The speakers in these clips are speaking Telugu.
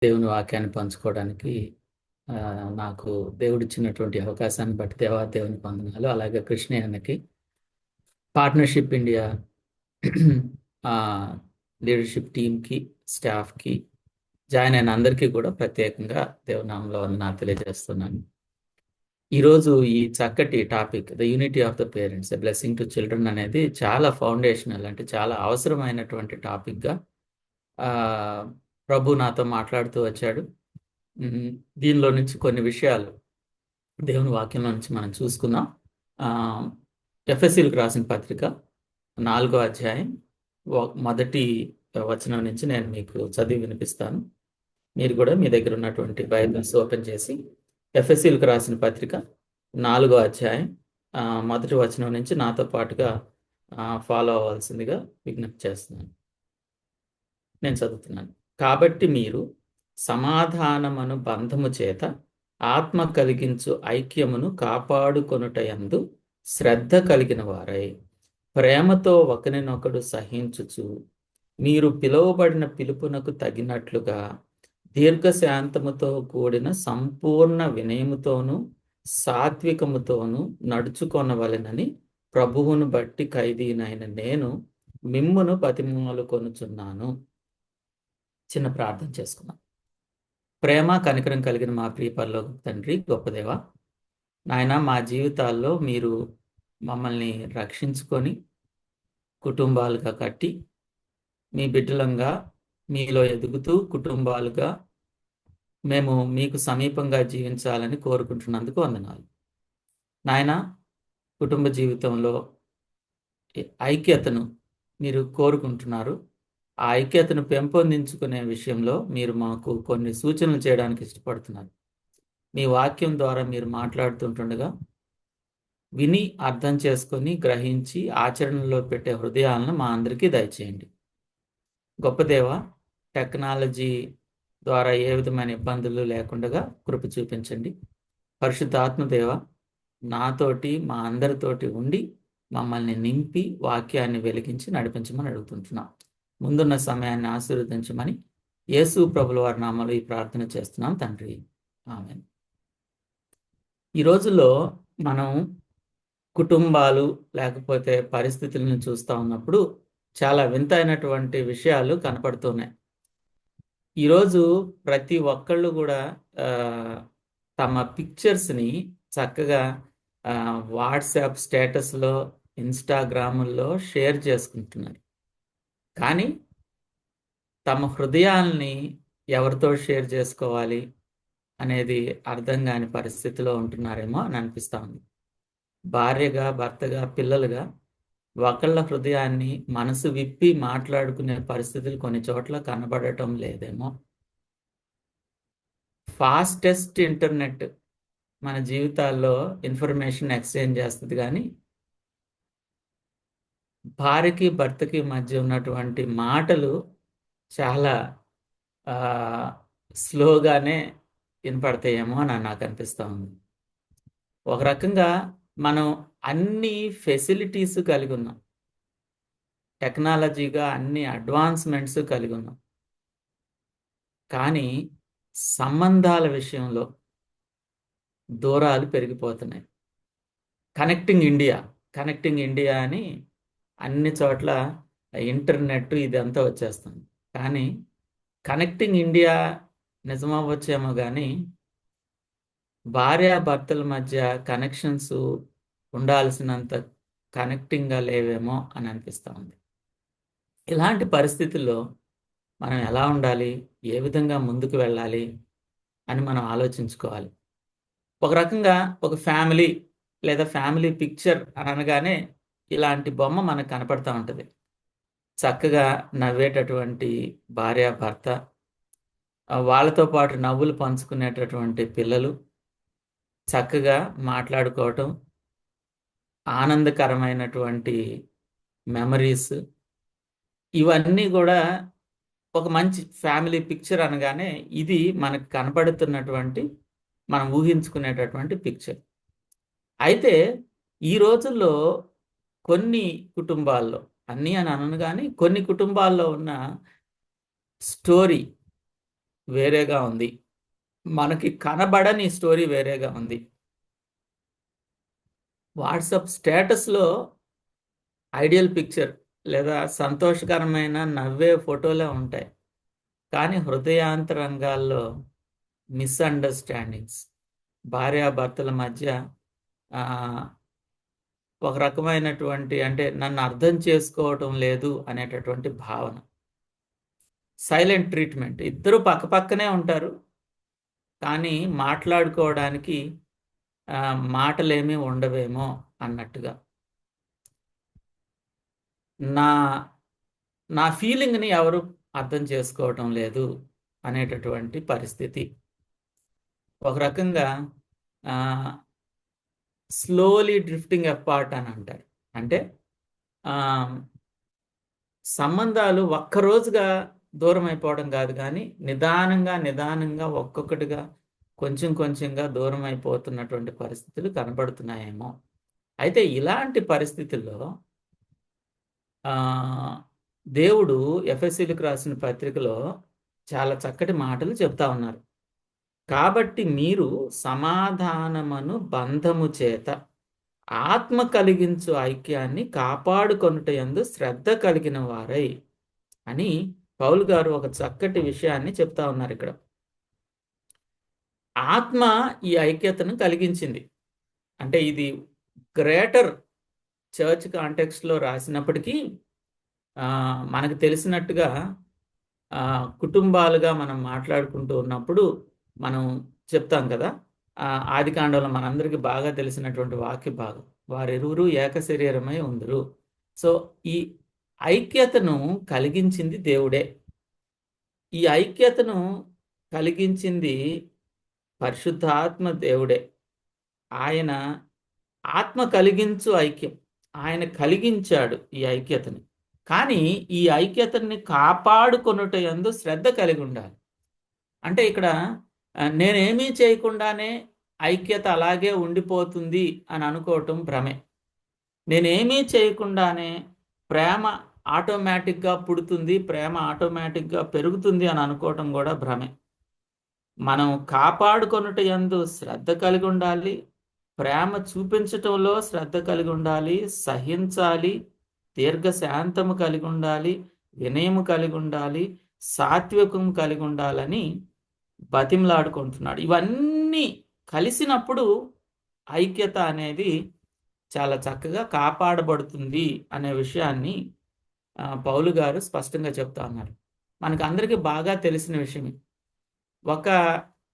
దేవుని వాక్యాన్ని పంచుకోవడానికి నాకు దేవుడిచ్చినటువంటి అవకాశాన్ని బట్టి దేవుని వందనాలు. అలాగే కృష్ణయ్య అన్నకి, పార్ట్నర్షిప్ ఇండియా లీడర్షిప్ టీమ్కి, స్టాఫ్కి, జాయిన్ అయిన అందరికీ కూడా ప్రత్యేకంగా దేవుని నామంలో వందనాలు తెలియజేస్తున్నాను. ఈరోజు ఈ చక్కటి topic the unity of the parents a blessing to children అనేది చాలా ఫౌండేషనల్, అంటే చాలా అవసరమైనటువంటి టాపిక్గా ప్రభు నాతో మాట్లాడుతూ వచ్చాడు. ఉమ్, దీనిలో నుంచి కొన్ని విషయాలు దేవుని వాక్యంలో నుంచి మనం చూసుకుందాం. ఎఫ్ఎస్సీలకు రాసిన పత్రిక 4వ అధ్యాయం మొదటి వచనం నుంచి నేను మీకు చదివి వినిపిస్తాను. మీరు కూడా మీ దగ్గర ఉన్నటువంటి బైబిల్స్ ఓపెన్ చేసి ఎఫ్ఎస్సీలకు రాసిన పత్రిక 4వ అధ్యాయం మొదటి వచనం నుంచి నాతో పాటుగా ఫాలో అవ్వాల్సిందిగా విజ్ఞప్తి చేస్తున్నాను. నేను చదువుతున్నాను. కాబట్టి మీరు సమాధానమును బంధము చేత ఆత్మ కలిగించు ఐక్యమును కాపాడుకొనుటయందు శ్రద్ధ కలిగిన వారై ప్రేమతో ఒకరినొకడు సహించుచు మీరు పిలువబడిన పిలుపునకు తగినట్లుగా దీర్ఘశాంతముతో కూడిన సంపూర్ణ వినయముతోనూ సాత్వికముతోనూ నడుచుకొనవలెనని ప్రభువును బట్టి ఖైదీనైన నేను మిమ్మును బతిమాలు కొనుచున్నాను. చిన్న ప్రార్థన చేసుకున్నాం. ప్రేమ కనికరం కలిగిన మా ప్రియ పరలోక తండ్రి, గొప్ప దేవ, నాయన, మా జీవితాల్లో మీరు మమ్మల్ని రక్షించుకొని కుటుంబాలుగా కట్టి మీ బిడ్డలంగా మీలో ఎదుగుతూ కుటుంబాలుగా మేము మీకు సమీపంగా జీవించాలని కోరుకుంటున్నందుకు వందనాలు. నాయన, కుటుంబ జీవితంలో ఐక్యతను మీరు కోరుకుంటున్నారు. ఆ ఐక్యతను పెంపొందించుకునే విషయంలో మీరు మాకు కొన్ని సూచనలు చేయడానికి ఇష్టపడుతున్నారు. మీ వాక్యం ద్వారా మీరు మాట్లాడుతుంటుండగా విని అర్థం చేసుకొని గ్రహించి ఆచరణలో పెట్టే హృదయాలను మా అందరికీ దయచేయండి. గొప్ప దేవ, టెక్నాలజీ ద్వారా ఏ విధమైన ఇబ్బందులు లేకుండా కృప చూపించండి. పరిశుద్ధాత్మదేవ, నాతోటి మా అందరితోటి ఉండి మమ్మల్ని నింపి వాక్యాన్ని వెలిగించి నడిపించమని అడుగుతుంటున్నాం. ముందున్న సమయాన్ని ఆశీర్వదించమని యేసు ప్రభుల వారి నామములో ఈ ప్రార్థన చేస్తున్నాం తండ్రి, ఆమేన్. ఈ రోజుల్లో మనం కుటుంబాలు లేకపోతే పరిస్థితులను చూస్తూ ఉన్నప్పుడు చాలా వింతైనటువంటి విషయాలు కనపడుతున్నాయి. ఈరోజు ప్రతి ఒక్కళ్ళు కూడా తమ పిక్చర్స్ని చక్కగా వాట్సాప్ స్టేటస్లో, ఇన్స్టాగ్రాముల్లో షేర్ చేసుకుంటున్నారు. కానీ తమ హృదయాల్ని ఎవరితో షేర్ చేసుకోవాలి అనేది అర్థం కాని పరిస్థితిలో ఉంటున్నారేమో అని అనిపిస్తూ ఉంది. భార్యగా, భర్తగా, పిల్లలుగా ఒకళ్ళ హృదయాన్ని మనసు విప్పి మాట్లాడుకునే పరిస్థితులు కొన్ని చోట్ల కనబడటం లేదేమో. ఫాస్టెస్ట్ ఇంటర్నెట్ మన జీవితాల్లో ఇన్ఫర్మేషన్ ఎక్స్చేంజ్ చేస్తుంది, కానీ భార్యకి భర్తకి మధ్య ఉన్నటువంటి మాటలు చాలా స్లోగానే వినపడతాయేమో అని నాకు అనిపిస్తూ ఉంది. ఒక రకంగా మనం అన్ని ఫెసిలిటీస్ కలిగి ఉన్నాం, టెక్నాలజీగా అన్ని అడ్వాన్స్మెంట్స్ కలిగి ఉన్నాం, కానీ సంబంధాల విషయంలో దూరాలు పెరిగిపోతున్నాయి. కనెక్టింగ్ ఇండియా అని అన్ని చోట్ల ఇంటర్నెట్ ఇదంతా వచ్చేస్తుంది. కానీ కనెక్టింగ్ ఇండియా నిజమవ్వచ్చేమో, కానీ భార్యాభర్తల మధ్య కనెక్షన్స్ ఉండాల్సినంత కనెక్టింగ్గా లేవేమో అని అనిపిస్తూ ఉంది. ఇలాంటి పరిస్థితుల్లో మనం ఎలా ఉండాలి, ఏ విధంగా ముందుకు వెళ్ళాలి అని మనం ఆలోచించుకోవాలి. ఒక రకంగా ఒక ఫ్యామిలీ లేదా ఫ్యామిలీ పిక్చర్ అనగానే ఇలాంటి బొమ్మ మనకు కనపడుతూ ఉంటుంది. చక్కగా నవ్వేటటువంటి భార్యాభర్త, వాళ్ళతో పాటు నవ్వులు పంచుకునేటటువంటి పిల్లలు, చక్కగా మాట్లాడుకోవటం, ఆనందకరమైనటువంటి మెమరీస్, ఇవన్నీ కూడా ఒక మంచి ఫ్యామిలీ పిక్చర్ అనగానే ఇది మనకు కనపడుతున్నటువంటి, మనం ఊహించుకునేటటువంటి పిక్చర్. అయితే ఈ రోజుల్లో కొన్ని కుటుంబాల్లో, అన్నీ అని అనను కానీ కొన్ని కుటుంబాల్లో ఉన్న స్టోరీ వేరేగా ఉంది. మనకి కనబడని స్టోరీ వేరేగా ఉంది. వాట్సాప్ స్టేటస్లో ఐడియల్ పిక్చర్ లేదా సంతోషకరమైన నవ్వే ఫోటోలే ఉంటాయి. కానీ హృదయాంతరంగాల్లో మిస్అండర్స్టాండింగ్స్, భార్యాభర్తల మధ్య ఆ, ఒక రకమైనటువంటి అంటే నన్ను అర్థం చేసుకోవటం లేదు అనేటటువంటి భావన, సైలెంట్ ట్రీట్మెంట్. ఇద్దరు పక్కపక్కనే ఉంటారు కానీ మాట్లాడుకోవడానికి మాటలేమీ ఉండవేమో అన్నట్టుగా. నా నా ఫీలింగ్ని ఎవరు అర్థం చేసుకోవటం లేదు అనేటటువంటి పరిస్థితి. ఒక రకంగా స్లోలీ డ్రిఫ్టింగ్ అపార్ట్ అని అంటారు. అంటే ఆ, సంబంధాలు ఒక్కరోజుగా దూరం అయిపోవడం కాదు, కానీ నిదానంగా నిదానంగా ఒక్కొక్కటిగా కొంచెం కొంచెంగా దూరం అయిపోతున్నటువంటి పరిస్థితులు కనబడుతున్నాయేమో. అయితే ఇలాంటి పరిస్థితుల్లో ఆ, దేవుడు ఎఫెసీయులకు రాసిన పత్రికలో చాలా చక్కటి మాటలు చెప్తా ఉన్నారు. కాబట్టి మీరు సమాధానమును బంధము చేత ఆత్మ కలిగించు ఐక్యాన్ని కాపాడుకొనుట యందు శ్రద్ధ కలిగిన వారై అని పౌలు గారు ఒక చక్కటి విషయాన్ని చెప్తా ఉన్నారు ఇక్కడ. ఆత్మ ఈ ఐక్యతను కలిగించింది. అంటే ఇది గ్రేటర్ చర్చ్ కాంటెక్స్ట్లో రాసినప్పటికీ మనకు తెలిసినట్టుగా కుటుంబాలుగా మనం మాట్లాడుకుంటూ ఉన్నప్పుడు మనం చెప్తాం కదా, ఆది కాండంలో మనందరికీ బాగా తెలిసినటువంటి వాక్య భాగం, వారిరువురు ఏక శరీరమై ఉందరు. సో ఈ ఐక్యతను కలిగించింది దేవుడే. ఈ ఐక్యతను కలిగించింది పరిశుద్ధాత్మ దేవుడే. ఆయన ఆత్మ కలిగించు ఐక్యం, ఆయన కలిగించాడు ఈ ఐక్యతని. కానీ ఈ ఐక్యతని కాపాడుకొనుట యందు శ్రద్ధ కలిగి ఉండాలి. అంటే ఇక్కడ నేనేమీ చేయకుండానే ఐక్యత అలాగే ఉండిపోతుంది అని అనుకోవటం భ్రమే. నేనేమీ చేయకుండానే ప్రేమ ఆటోమేటిక్గా పుడుతుంది, ప్రేమ ఆటోమేటిక్గా పెరుగుతుంది అని అనుకోవటం కూడా భ్రమే. మనం కాపాడుకొనుట యందు శ్రద్ధ కలిగి ఉండాలి, ప్రేమ చూపించటంలో శ్రద్ధ కలిగి ఉండాలి, సహించాలి, దీర్ఘశాంతము కలిగి ఉండాలి, వినయము కలిగి ఉండాలి, సాత్వికం కలిగి ఉండాలని బతిమలాడుకుంటున్నాడు. ఇవన్నీ కలిసినప్పుడు ఐక్యత అనేది చాలా చక్కగా కాపాడబడుతుంది అనే విషయాన్ని పౌలు గారు స్పష్టంగా చెప్తా ఉన్నారు. మనకు అందరికీ బాగా తెలిసిన విషయమే. ఒక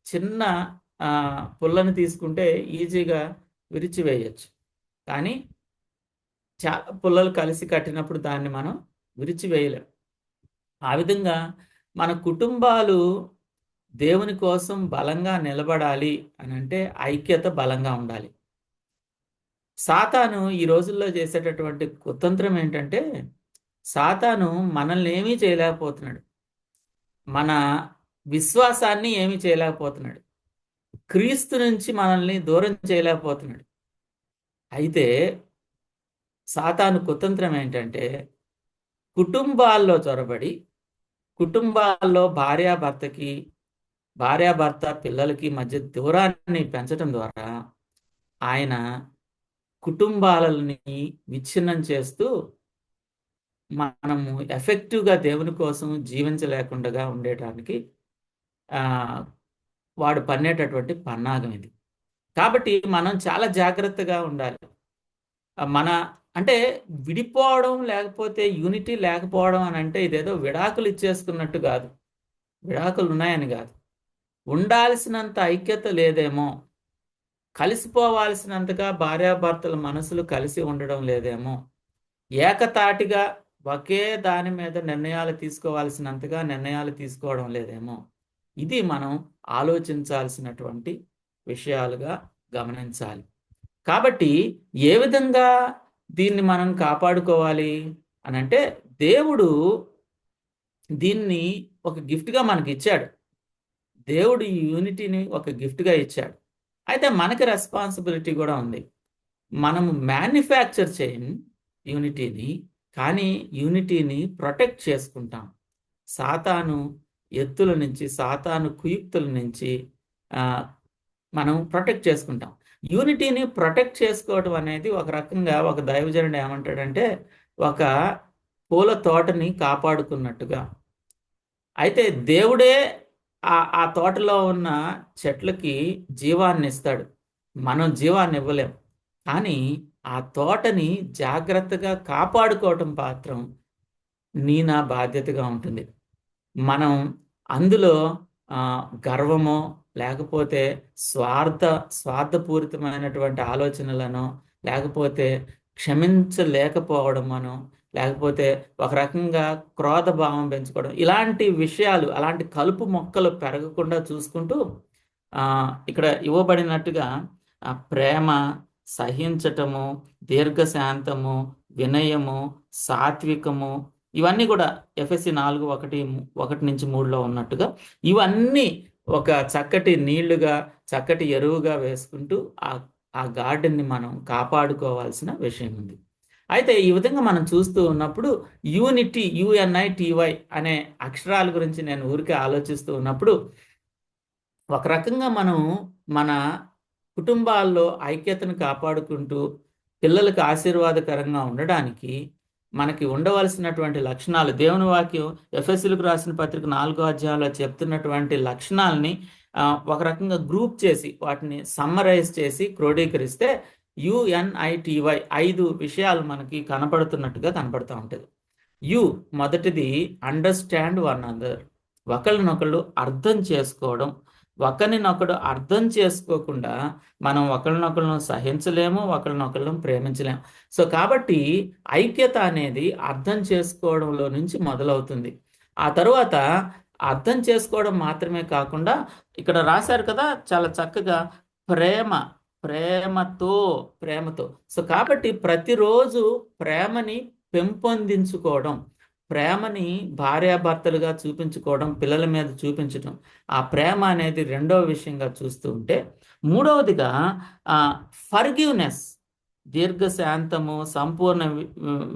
చిన్న పుల్లని తీసుకుంటే ఈజీగా విరిచివేయచ్చు, కానీ చాలా పుల్లలు కలిసి కట్టినప్పుడు దాన్ని మనం విరిచివేయలేం. ఆ విధంగా మన కుటుంబాలు దేవుని కోసం బలంగా నిలబడాలి అని అంటే ఐక్యత బలంగా ఉండాలి. సాతాను ఈ రోజుల్లో చేసేటటువంటి కుతంత్రం ఏంటంటే, సాతాను మనల్ని ఏమీ చేయలేకపోతున్నాడు, మన విశ్వాసాన్ని ఏమీ చేయలేకపోతున్నాడు, క్రీస్తు నుంచి మనల్ని దూరం చేయలేకపోతున్నాడు. అయితే సాతాను కుతంత్రం ఏంటంటే, కుటుంబాల్లో చొరబడి కుటుంబాల్లో భార్యాభర్త పిల్లలకి మధ్య దూరాన్ని పెంచడం ద్వారా ఆయన కుటుంబాలని విచ్ఛిన్నం చేస్తూ మనము ఎఫెక్టివ్గా దేవుని కోసం జీవించలేకుండా ఉండేటానికి వాడు పన్నేటటువంటి పన్నాగం ఇది. కాబట్టి మనం చాలా జాగ్రత్తగా ఉండాలి. మన అంటే విడిపోవడం లేకపోతే యూనిటీ లేకపోవడం అని అంటే ఇదేదో విడాకులు ఇచ్చేసుకున్నట్టు కాదు, విడాకులు ఉన్నాయని కాదు. ఉండాల్సినంత ఐక్యత లేదేమో, కలిసిపోవాల్సినంతగా భార్యాభర్తల మనసులు కలిసి ఉండడం లేదేమో, ఏకతాటిగా ఒకే దాని మీద నిర్ణయాలు తీసుకోవాల్సినంతగా నిర్ణయాలు తీసుకోవడం లేదేమో. ఇది మనం ఆలోచించాల్సినటువంటి విషయాలుగా గమనించాలి. కాబట్టి ఏ విధంగా దీన్ని మనం కాపాడుకోవాలి అని అంటే, దేవుడు దీన్ని ఒక గిఫ్ట్గా మనకి ఇచ్చాడు. దేవుడు ఈ యూనిటీని ఒక గిఫ్ట్గా ఇచ్చాడు. అయితే మనకి రెస్పాన్సిబిలిటీ కూడా ఉంది. మనము మ్యానుఫ్యాక్చర్ చేయం యూనిటీని, కానీ యూనిటీని ప్రొటెక్ట్ చేసుకుంటాం. సాతాను ఎత్తుల నుంచి, సాతాను కుయుక్తుల నుంచి ఆ, మనం ప్రొటెక్ట్ చేసుకుంటాం. యూనిటీని ప్రొటెక్ట్ చేసుకోవడం అనేది ఒక రకంగా ఒక దైవజనుడు ఏమంటాడంటే ఒక పూల తోటని కాపాడుకున్నట్టుగా. అయితే దేవుడే ఆ తోటలో ఉన్న చెట్లకి జీవాన్ని ఇస్తాడు, మనం జీవాన్ని ఇవ్వలేం. కానీ ఆ తోటని జాగ్రత్తగా కాపాడుకోవటం మాత్రం నా బాధ్యతగా ఉంటుంది. మనం అందులో ఆ, గర్వమో లేకపోతే స్వార్థపూరితమైనటువంటి ఆలోచనలను, లేకపోతే క్షమించలేకపోవడమనో, లేకపోతే ఒక రకంగా క్రోధ భావం పెంచుకోవడం, ఇలాంటి విషయాలు, అలాంటి కలుపు మొక్కలు పెరగకుండా చూసుకుంటూ ఆ, ఇక్కడ ఇవ్వబడినట్టుగా ప్రేమ, సహించటము, దీర్ఘశాంతము, వినయము, సాత్వికము, ఇవన్నీ కూడా ఎఫ్ఎస్సి 4:1-3లో ఉన్నట్టుగా ఇవన్నీ ఒక చక్కటి నీళ్లుగా, చక్కటి ఎరువుగా వేసుకుంటూ ఆ ఆ గార్డెన్ని మనం కాపాడుకోవాల్సిన విషయం ఉంది. అయితే ఈ విధంగా మనం చూస్తూ ఉన్నప్పుడు యూనిటీ, UNITY అనే అక్షరాల గురించి నేను ఊరికే ఆలోచిస్తూ ఉన్నప్పుడు ఒక రకంగా మనం మన కుటుంబాల్లో ఐక్యతను కాపాడుకుంటూ పిల్లలకు ఆశీర్వాదకరంగా ఉండడానికి మనకి ఉండవలసినటువంటి లక్షణాలు, దేవుని వాక్యం ఎఫెసీయులకు రాసిన పత్రిక 4వ అధ్యాయంలో చెప్తున్నటువంటి లక్షణాలని ఒక రకంగా గ్రూప్ చేసి వాటిని సమ్మరైజ్ చేసి క్రోడీకరిస్తే UNITY 5 విషయాలు మనకి కనపడుతున్నట్టుగా కనపడుతూ ఉంటుంది. మొదటిది అండర్స్టాండ్ వన్ అదర్, ఒకరినొకళ్ళు అర్థం చేసుకోవడం. ఒకరినొకడు అర్థం చేసుకోకుండా మనం ఒకరినొకళ్ళను సహించలేము, ఒకరినొకళ్ళను ప్రేమించలేము. సో కాబట్టి ఐక్యత అనేది అర్థం చేసుకోవడంలో నుంచి మొదలవుతుంది. ఆ తరువాత అర్థం చేసుకోవడం మాత్రమే కాకుండా ఇక్కడ రాశారు కదా చాలా చక్కగా, ప్రేమతో. సో కాబట్టి ప్రతిరోజు ప్రేమని పెంపొందించుకోవడం, ప్రేమని భార్యాభర్తలుగా చూపించుకోవడం, పిల్లల మీద చూపించడం, ఆ ప్రేమ అనేది రెండవ విషయంగా చూస్తూ ఉంటే, మూడవదిగా ఫర్గివ్నెస్, దీర్ఘశాంతము, సంపూర్ణ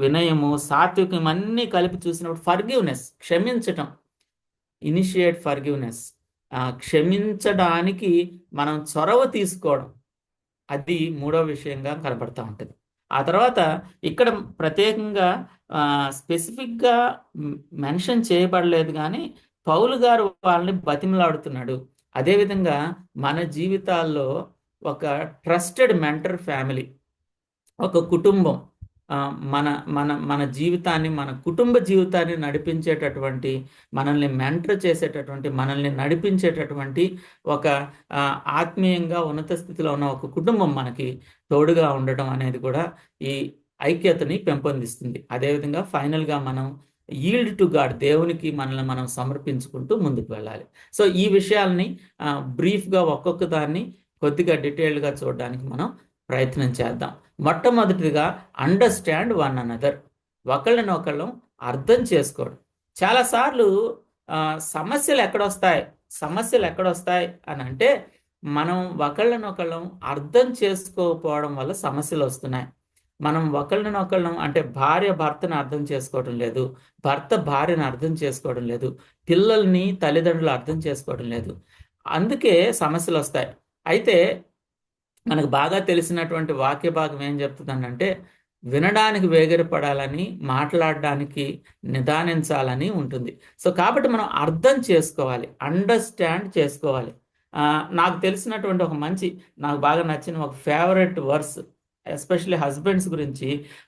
వినయము, సాత్వికం అన్నీ కలిపి చూసినప్పుడు ఫర్గివ్నెస్, క్షమించటం, ఇనిషియేట్ ఫర్గివ్నెస్, క్షమించడానికి మనం చొరవ తీసుకోవడం, అది మూడవ విషయంగా కనబడతా ఉంటుంది. ఆ తర్వాత ఇక్కడ ప్రత్యేకంగా స్పెసిఫిక్గా మెన్షన్ చేయబడలేదు, కానీ పౌలు గారు వాళ్ళని బతిమలాడుతున్నాడు. అదేవిధంగా మన జీవితాల్లో ఒక ట్రస్టెడ్ మెంటర్ ఫ్యామిలీ, ఒక కుటుంబం మన మన మన జీవితాన్ని, మన కుటుంబ జీవితాన్ని నడిపించేటటువంటి, మనల్ని మెంటర్ చేసేటటువంటి, మనల్ని నడిపించేటటువంటి ఒక ఆత్మీయంగా ఉన్నత స్థితిలో ఉన్న ఒక కుటుంబం మనకి తోడుగా ఉండటం అనేది కూడా ఈ ఐక్యతని పెంపొందిస్తుంది. అదేవిధంగా ఫైనల్గా మనం ఈల్డ్ టు గాడ్, దేవునికి మనల్ని మనం సమర్పించుకుంటూ ముందుకు వెళ్ళాలి. సో ఈ విషయాల్ని బ్రీఫ్గా ఒక్కొక్క దాన్ని కొద్దిగా డీటెయిల్డ్గా చూడడానికి మనం ప్రయత్నం చేద్దాం. మొట్టమొదటిగా అండర్స్టాండ్ వన్ అనదర్, ఒకళ్ళనొకళ్ళం అర్థం చేసుకోవడం. చాలాసార్లు సమస్యలు ఎక్కడొస్తాయి అని అంటే, మనం ఒకళ్ళనొకళ్ళం అర్థం చేసుకోకపోవడం వల్ల సమస్యలు వస్తున్నాయి. మనం ఒకళ్ళనొకళ్ళం అంటే భార్య భర్తను అర్థం చేసుకోవడం లేదు, భర్త భార్యను అర్థం చేసుకోవడం లేదు, పిల్లల్ని తల్లిదండ్రులు అర్థం చేసుకోవడం లేదు, అందుకే సమస్యలు వస్తాయి. అయితే మనకు బాగా తెలిసినటువంటి వాక్య భాగం ఏం చెప్తుందంటే, వినడానికి వేగిరపడాలని, మాట్లాడడానికి నిదానించాలని ఉంటుంది. సో కాబట్టి మనం అర్థం చేసుకోవాలి, అండర్స్టాండ్ చేసుకోవాలి. నాకు తెలిసినటువంటి నాకు బాగా నచ్చిన ఒక ఫేవరెట్ వర్స్, ఎస్పెషల్లీ హస్బెండ్స్ గురించి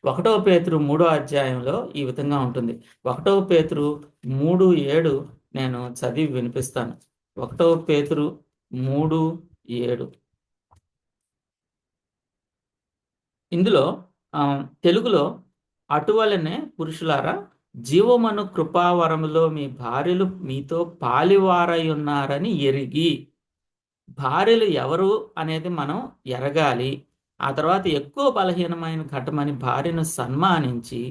1 పేతురు 3వ అధ్యాయంలో ఈ విధంగా ఉంటుంది. 1 పేతురు 3:7 నేను చదివి వినిపిస్తాను. 1 పేతురు 3:7. ఇందులో తెలుగులో, అటువలనే పురుషులారా, జీవమను కృపావరములో మీ భార్యలు మీతో పాలివారై ఉన్నారని ఎరిగి, భార్యలు ఎవరు అనేది మనం ఎరగాలి. ఆ తర్వాత ఎక్కువ బలహీనమైన ఘటమని భార్యను సన్మానించి,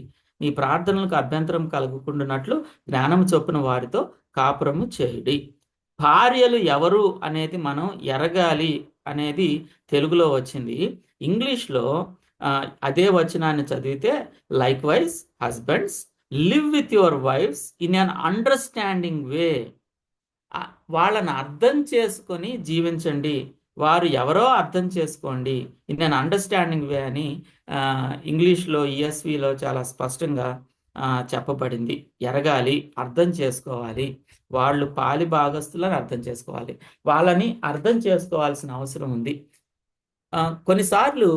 మీ ప్రార్థనలకు అభ్యంతరం కలుగుకుంటున్నట్లు జ్ఞానం చొప్పున వారితో కాపురము చేయుడి. భార్యలు ఎవరు అనేది మనం ఎరగాలి అనేది తెలుగులో వచ్చింది. ఇంగ్లీష్లో అదే వచనాన్ని చదివితే, likewise husbands live with your wives in an understanding way వాళ్ళని అర్థం చేసుకొని జీవించండి. వారు ఎవరో అర్థం చేసుకోండి ఇన్ అన్ అండర్స్టాండింగ్ వే అని ఇంగ్లీష్లో ఈఎస్విలో చాలా స్పష్టంగా చెప్పబడింది. ఎరగాలి, అర్థం చేసుకోవాలి, వాళ్ళు పాలి భాగస్తులను అర్థం చేసుకోవాలి, వాళ్ళని అర్థం చేసుకోవాల్సిన అవసరం ఉంది. కొన్నిసార్లు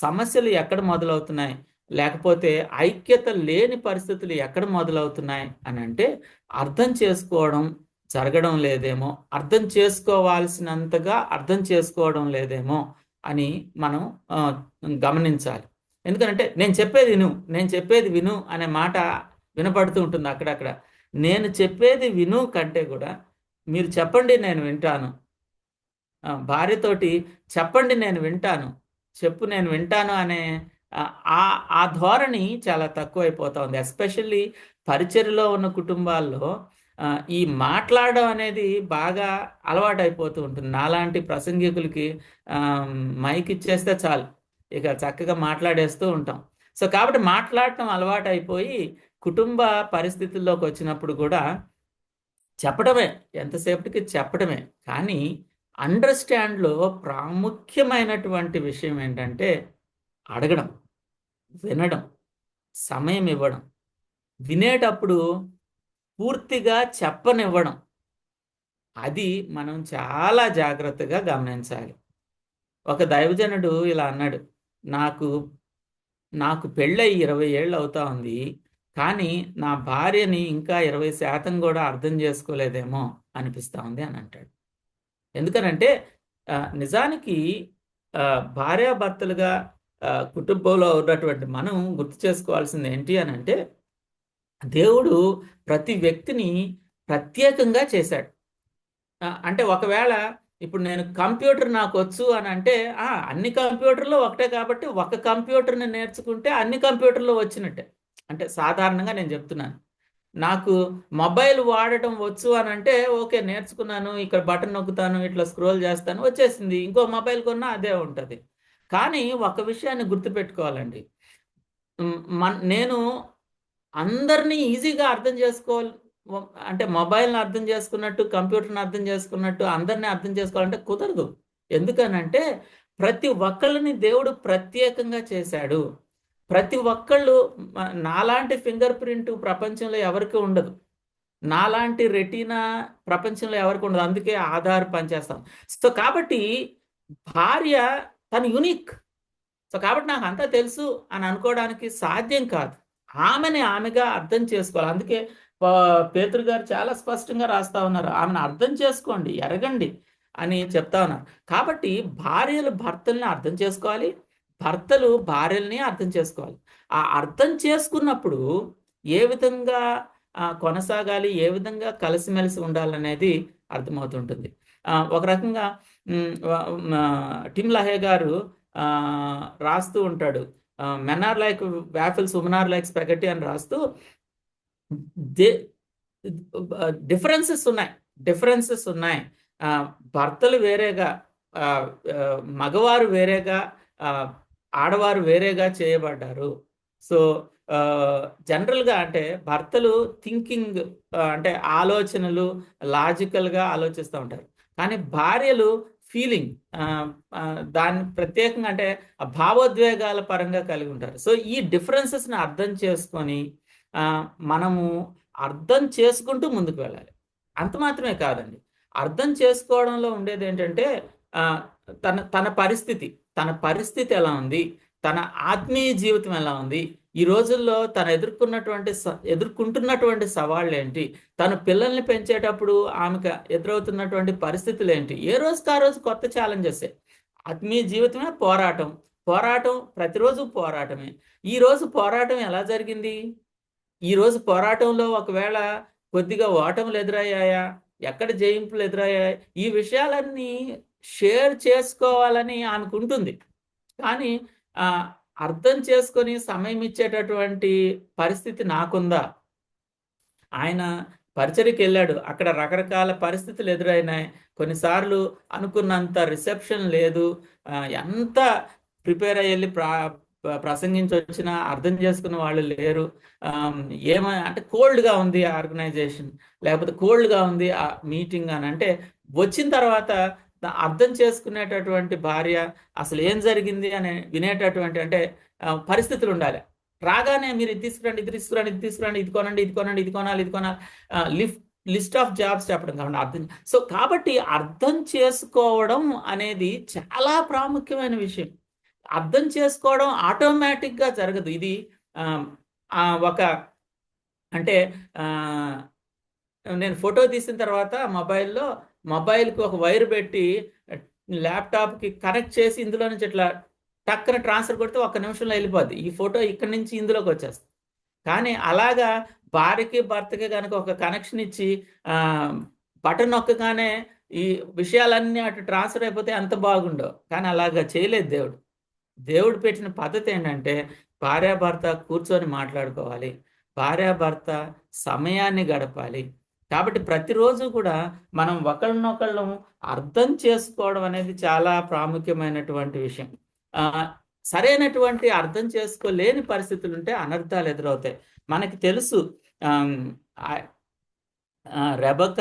సమస్యలు ఎక్కడ మొదలవుతున్నాయి, లేకపోతే ఐక్యత లేని పరిస్థితులు ఎక్కడ మొదలవుతున్నాయి అని అంటే అర్థం చేసుకోవడం జరగడం లేదేమో, అర్థం చేసుకోవాల్సినంతగా అర్థం చేసుకోవడం లేదేమో అని మనం గమనించాలి. ఎందుకంటే నేను చెప్పేది విను అనే మాట వినపడుతూ ఉంటుంది అక్కడక్కడ. నేను చెప్పేది విను కంటే కూడా మీరు చెప్పండి నేను వింటాను, భార్యతోటి చెప్పండి నేను వింటాను, చెప్పు నేను వింటాను అనే ఆ ఆ ధోరణి చాలా తక్కువైపోతా ఉంది. ఎస్పెషల్లీ పరిచర్యలో ఉన్న కుటుంబాల్లో ఈ మాట్లాడడం అనేది బాగా అలవాటైపోతూ ఉంటుంది. నాలాంటి ప్రసంగికులకి మైక్ ఇచ్చేస్తే చాలు, ఇక చక్కగా మాట్లాడేస్తూ ఉంటాం. సో కాబట్టి మాట్లాడటం అలవాటైపోయి కుటుంబ పరిస్థితుల్లోకి వచ్చినప్పుడు కూడా చెప్పడమే, ఎంతసేపటికి చెప్పడమే. కానీ అండర్స్టాండ్లో ప్రాముఖ్యమైనటువంటి విషయం ఏంటంటే అడగడం, వినడం, సమయం ఇవ్వడం, వినేటప్పుడు పూర్తిగా చెప్పనివ్వడం. అది మనం చాలా జాగ్రత్తగా గమనించాలి. ఒక దైవజనుడు ఇలా అన్నాడు, నాకు నాకు పెళ్ళై 20 ఏళ్ళు అవుతా ఉంది, కానీ నా భార్యని ఇంకా 20% కూడా అర్థం చేసుకోలేదేమో అనిపిస్తూ ఉంది అని అంటాడు. ఎందుకనంటే నిజానికి భార్యాభర్తలుగా కుటుంబంలో ఉన్నటువంటి మనం గుర్తు చేసుకోవాల్సింది ఏంటి అని అంటే దేవుడు ప్రతి వ్యక్తిని ప్రత్యేకంగా చేశాడు. అంటే ఒకవేళ ఇప్పుడు నేను కంప్యూటర్ నాకు వచ్చు అని అంటే అన్ని కంప్యూటర్లు ఒకటే కాబట్టి ఒక కంప్యూటర్ని నేర్చుకుంటే అన్ని కంప్యూటర్లు వచ్చినట్టే. అంటే సాధారణంగా నేను చెప్తున్నాను. నాకు మొబైల్ వాడటం వచ్చు అని అంటే ఓకే, నేర్చుకున్నాను, ఇక్కడ బటన్ నొక్కుతాను, ఇట్లా స్క్రోల్ చేస్తాను, వచ్చేసింది. ఇంకో మొబైల్ కొన్నా అదే ఉంటుంది. కానీ ఒక విషయాన్ని గుర్తుపెట్టుకోవాలండి, నేను అందరినీ ఈజీగా అర్థం చేసుకోవాలి అంటే మొబైల్ని అర్థం చేసుకున్నట్టు, కంప్యూటర్ని అర్థం చేసుకున్నట్టు అందరినీ అర్థం చేసుకోవాలంటే కుదరదు. ఎందుకనంటే ప్రతి ఒక్కళ్ళని దేవుడు ప్రత్యేకంగా చేశాడు. ప్రతి ఒక్కళ్ళు నాలాంటి ఫింగర్ ప్రింట్ ప్రపంచంలో ఎవరికి ఉండదు, నాలాంటి రెటీనా ప్రపంచంలో ఎవరికి ఉండదు. అందుకే ఆధార్ పనిచేస్తాం. సో కాబట్టి భార్య తను యునిక్. సో కాబట్టి నాకు అంతా తెలుసు అని అనుకోవడానికి సాధ్యం కాదు. ఆమెని ఆమెగా అర్థం చేసుకోవాలి. అందుకే పేతురు గారు చాలా స్పష్టంగా రాస్తా ఉన్నారు, ఆమెను అర్థం చేసుకోండి, ఎరగండి అని చెప్తా ఉన్నారు. కాబట్టి భార్యలు భర్తల్ని అర్థం చేసుకోవాలి, భర్తలు భార్యల్ని అర్థం చేసుకోవాలి. ఆ అర్థం చేసుకున్నప్పుడు ఏ విధంగా కొనసాగాలి, ఏ విధంగా కలిసిమెలిసి ఉండాలనేది అర్థమవుతుంటుంది. ఒక రకంగా టిమ్ లహే గారు రాస్తూ ఉంటాడు, men are like waffles, women are like spaghetti అని రాస్తూ డిఫరెన్సెస్ ఉన్నాయి. భర్తలు వేరేగా, మగవారు వేరేగా, ఆడవారు వేరేగా చేయబడ్డారు. సో జనరల్గా అంటే భర్తలు థింకింగ్ అంటే ఆలోచనలు లాజికల్గా ఆలోచిస్తూ ఉంటారు, కానీ భార్యలు ఫీలింగ్ దాన్ని ప్రత్యేకంగా అంటే భావోద్వేగాల పరంగా కలిగి ఉంటారు. సో ఈ డిఫరెన్సెస్ని అర్థం చేసుకొని మనము అర్థం చేసుకుంటూ ముందుకు వెళ్ళాలి. అంత మాత్రమే కాదండి, అర్థం చేసుకోవడంలో ఉండేది ఏంటంటే తన పరిస్థితి ఎలా ఉంది, తన ఆత్మీయ జీవితం ఎలా ఉంది, ఈ రోజుల్లో తను ఎదుర్కొంటున్నటువంటి సవాళ్ళు ఏంటి, తన పిల్లల్ని పెంచేటప్పుడు ఆమెకు ఎదురవుతున్నటువంటి పరిస్థితులు ఏంటి, ఏ రోజుకి ఆ రోజు కొత్త ఛాలెంజెస్. ఆత్మీయ జీవితమే పోరాటం, ప్రతిరోజు పోరాటమే. ఈ రోజు పోరాటం ఎలా జరిగింది, ఈ రోజు పోరాటంలో ఒకవేళ కొద్దిగా ఓటములు ఎదురయ్యాయా, ఎక్కడ జయింపులు ఎదురయ్యాయి, ఈ విషయాలన్నీ షేర్ చేసుకోవాలని ఆమెకు ఉంటుంది. కానీ అర్థం చేసుకొని సమయం ఇచ్చేటటువంటి పరిస్థితి నాకుందా? ఆయన పరిచర్యకి వెళ్ళాడు, అక్కడ రకరకాల పరిస్థితులు ఎదురైనాయి, కొన్నిసార్లు అనుకున్నంత రిసెప్షన్ లేదు, ఎంత ప్రిపేర్ అయ్యి ప్రసంగించి వచ్చినా అర్థం చేసుకున్న వాళ్ళు లేరు. అంటే కోల్డ్గా ఉంది ఆ ఆర్గనైజేషన్, లేకపోతే కోల్డ్గా ఉంది ఆ మీటింగ్ అని అంటే, వచ్చిన తర్వాత అర్థం చేసుకునేటటువంటి భార్య అసలు ఏం జరిగింది అని వినేటటువంటి అంటే పరిస్థితులు ఉండాలి. రాగానే మీరు ఇది తీసుకురండి, ఇది తీసుకురండి, ఇది తీసుకురండి, ఇది కొనండి, ఇది కొనండి, ఇది కొనాలి, ఇది కొనాలి, లిస్ట్ ఆఫ్ జాబ్స్ చెప్పడం కాకుండా కాబట్టి అర్థం చేసుకోవడం అనేది చాలా ప్రాముఖ్యమైన విషయం. అర్థం చేసుకోవడం ఆటోమేటిక్గా జరగదు. ఇది ఒక అంటే నేను ఫోటో తీసిన తర్వాత మొబైల్కి ఒక వైర్ పెట్టి ల్యాప్టాప్కి కనెక్ట్ చేసి ఇందులో నుంచి ఇట్లా టక్కన ట్రాన్స్ఫర్ కొడితే 1 నిమిషంలో వెళ్ళిపోద్ది. ఈ ఫోటో ఇక్కడి నుంచి ఇందులోకి వచ్చేస్తుంది. కానీ అలాగా భార్యకి భర్తకి కనుక ఒక కనెక్షన్ ఇచ్చి బటన్ నొక్కగానే ఈ విషయాలన్నీ అటు ట్రాన్స్ఫర్ అయిపోతే ఎంత బాగుండో. కానీ అలాగా చేయలేదు దేవుడు. దేవుడు పెట్టిన పద్ధతి ఏంటంటే భార్యాభర్త కూర్చొని మాట్లాడుకోవాలి, భార్యాభర్త సమయాన్ని గడపాలి. కాబట్టి ప్రతిరోజు కూడా మనం ఒకళ్ళనొకళ్ళు అర్థం చేసుకోవడం అనేది చాలా ప్రాముఖ్యమైనటువంటి విషయం. సరైనటువంటి అర్థం చేసుకోలేని పరిస్థితులు ఉంటే అనర్థాలు ఎదురవుతాయి. మనకి తెలుసు రెబెక్క